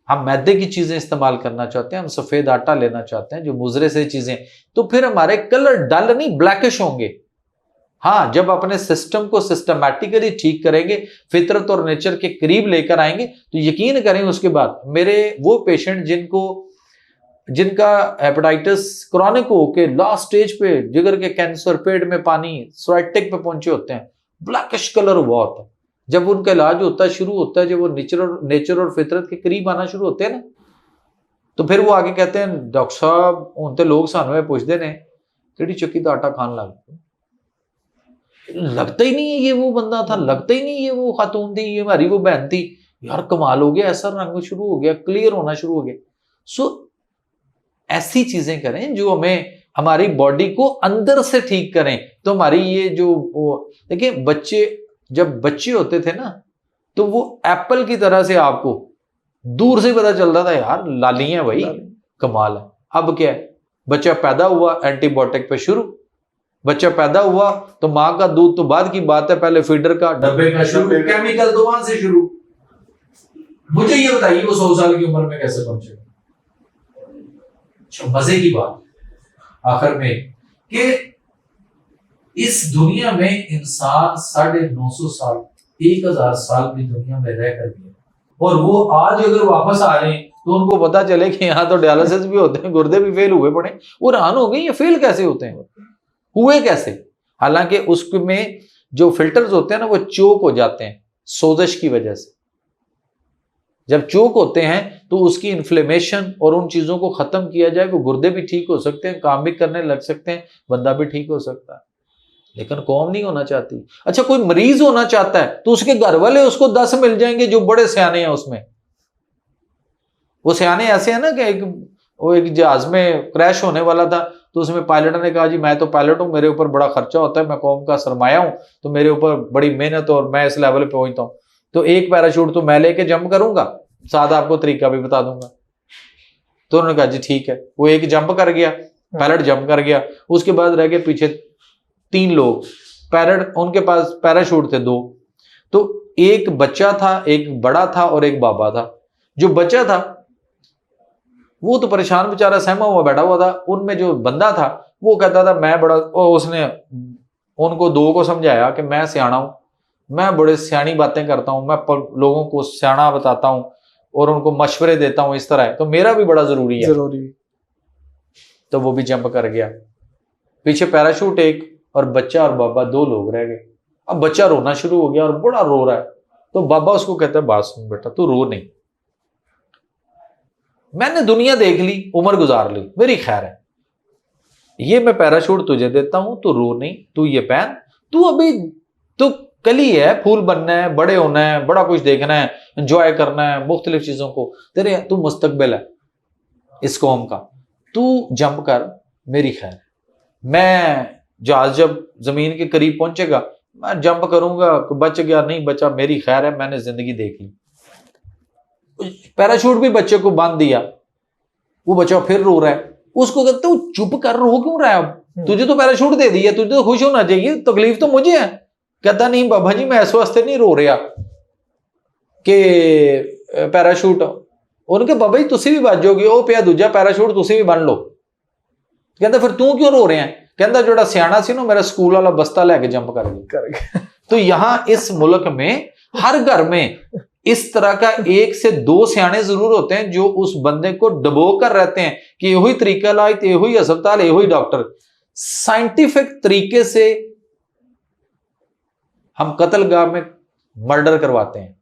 हम मैदे की चीजें इस्तेमाल करना चाहते हैं, हम सफेद आटा लेना चाहते हैं, जो मुजरे से चीजें, तो फिर हमारे कलर डल नहीं ब्लैकिश होंगे। हाँ, जब अपने सिस्टम को सिस्टमैटिकली ठीक करेंगे, फितरत और नेचर के करीब लेकर आएंगे, तो यकीन करें उसके बाद मेरे वो पेशेंट जिनका हेपेटाइटिस क्रॉनिक हो के लास्ट स्टेज पे, जिगर के कैंसर, पेट में पानी, सोराइटिक पे पहुंचे होते हैं, ब्लैकिश कलर हुआ होता है, जब उनका इलाज होता है, शुरू होता है, जब वो नेचर और फितरत के करीब आना शुरू होते हैं ना, तो फिर वो आगे कहते हैं डॉक्टर साहब उनते लोग सानू पूछते ने कि चक्की का आटा खान लग, लगता ही नहीं है ये वो बंदा था, लगता ही नहीं ये वो खातून थी, ये हमारी वो बहन थी। यार कमाल हो गया, ऐसा रंग शुरू हो गया, क्लियर होना शुरू हो गया। सो ऐसी चीजें करें जो हमें हमारी बॉडी को अंदर से ठीक करें। तो हमारी ये जो देखिए, बच्चे जब बच्चे होते थे ना, तो वो एप्पल की तरह से आपको दूर से पता चलता था, यार लाली है भाई, कमाल है। अब क्या है, बच्चा पैदा हुआ एंटीबायोटिक पे शुरू, बच्चा पैदा हुआ तो माँ का दूध तो बाद की बात है, पहले फीडर का डब्बे का शुरू, केमिकल तो वहां से शुरू। मुझे ये बताइए वो 100 साल की उम्र में कैसे पहुंचे? मजे की बात आखिर में कि इस दुनिया में इंसान 950 साल 1000 साल की दुनिया में रह कर गया, और वो आज अगर वापस आ रहे हैं तो उनको पता चले कि यहाँ तो डायलिसिस भी होते हैं, गुर्दे भी फेल हुए पड़े, वो हैरान हो गए ये फेल कैसे होते हैं, हुए कैसे? हालांकि उसमें जो फिल्टर्स होते हैं ना, वो चोक हो जाते हैं सोजश की वजह से। जब चोक होते हैं तो उसकी इन्फ्लेमेशन और उन चीजों को खत्म किया जाए, वो गुर्दे भी ठीक हो सकते हैं, काम भी करने लग सकते हैं, बंदा भी ठीक हो सकता है। लेकिन कौम नहीं होना चाहती। अच्छा, कोई मरीज होना चाहता है तो उसके घर वाले उसको 10 मिल जाएंगे जो बड़े सियाने हैं उसमें। वो सियाने ऐसे हैं ना कि एक जहाज में क्रैश होने वाला था, तो उसमें पायलट ने कहा जी मैं तो पायलट हूं, मेरे ऊपर बड़ा खर्चा होता है, मैं कौम का सरमाया हूं, तो मेरे ऊपर बड़ी मेहनत और मैं इस लेवल पे पहुंचता हूं, तो एक पैराशूट तो मैं लेके जंप करूंगा, साथ आपको तरीका भी बता दूंगा। तो उन्होंने कहा जी ठीक है। वो एक जंप कर गया, पायलट जंप कर गया, उसके बाद रह गए पीछे 3 लोग। पायलट, उनके पास पैराशूट थे 2, तो एक बच्चा था, एक बड़ा था और एक बाबा था। जो बच्चा था वो तो परेशान बेचारा सहमा हुआ बैठा हुआ था। उनमें जो बंदा था वो कहता था मैं बड़ा, उसने उनको 2 को समझाया कि मैं सियाना हूं, मैं बड़े सियानी बातें करता हूं, मैं लोगों को सियाना बताता हूं और उनको मशवरे देता हूं, इस तरह है, तो मेरा भी बड़ा जरूरी है। तो वो भी जंप कर गया। पीछे पैराशूट एक और बच्चा और बाबा 2 लोग रह गए। अब बच्चा रोना शुरू हो गया और बड़ा रो रहा है, तो बाबा उसको कहता है बात सुन बेटा, तू रो नहीं, मैंने दुनिया देख ली, उम्र गुजार ली, मेरी खैर है, ये मैं पैराशूट तुझे देता हूं, तू रो नहीं, तू ये पहन, तू अभी तो कली है, फूल बनना है, बड़े होना है, बड़ा कुछ देखना है, एंजॉय करना है मुख्तलिफ चीजों को, तेरे तू मुस्तकबिल है इस कौम का, तू जंप कर, मेरी खैर। मैं जहाज जब जमीन के करीब पहुंचेगा मैं जंप करूंगा, बच गया नहीं बचा, मेरी खैर है, मैंने जिंदगी देख ली। पैराशूट भी बच्चे को बांध दिया, वो बच्चा फिर रो रहा है, उसको कहते हो चुप कर, रो क्यों रहा है, अब तुझे तो पैराशूट दे दिया, तुझे तो खुश होना चाहिए, तकलीफ तो मुझे है। कहता नहीं बाबा जी मैं इस वास्ते नहीं रो रहा कि पैराशूट, उनके बाबा जी तुसी भी बच जाओगे, ओ पिया दूजा पैराशूट तुसी भी बन लो। कहता फिर तू क्यों रो रहे हैं? कहता जोड़ा सियाना सी ना, मेरा स्कूल वाला बस्ता लेके जंप कर गया। तो यहां इस मुल्क में हर घर में इस तरह का 1 से 2 सियाने जरूर होते हैं जो उस बंदे को डबो कर रहते हैं कि यो ही तरीका ला, यो ही अस्पताल, यो ही डॉक्टर। साइंटिफिक तरीके से हम कत्लगाह में मर्डर करवाते हैं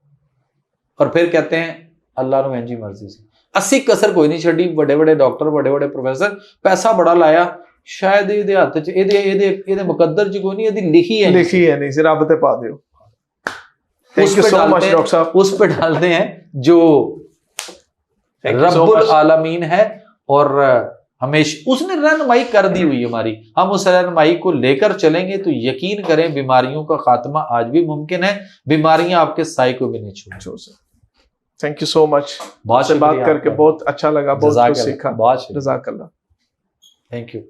और फिर कहते हैं अल्लाह ने इंजी मर्जी से। 80 कसर कोई नहीं छड़ी। बड़े बड़े डॉक्टर, बड़े बड़े प्रोफेसर पैसा बड़ा लाया, शायद ਇਹਦੇ ਹੱਥ 'ਚ ਇਹਦੇ ਮੁਕੱਦਰ 'ਚ ਕੋਈ ਨਹੀਂ, ਇਹਦੀ लिखी है नहीं सिर्फ रब ते पा दियो। उस पे डालते हैं, डॉक्टर साहब उस पे डालते हैं जो रब्बुल आलमीन है और हमेशा उसने रहनुमाई कर दी हुई हमारी। हम उस रहनुमाई को लेकर चलेंगे तो यकीन करें बीमारियों का खात्मा आज भी मुमकिन है। बीमारियां आपके साय को भी नहीं छू। Thank you so much. बात करके बहुत अच्छा लगा, बहुत कुछ सीखा। बहुत जज़ाकल्लाह। Thank you.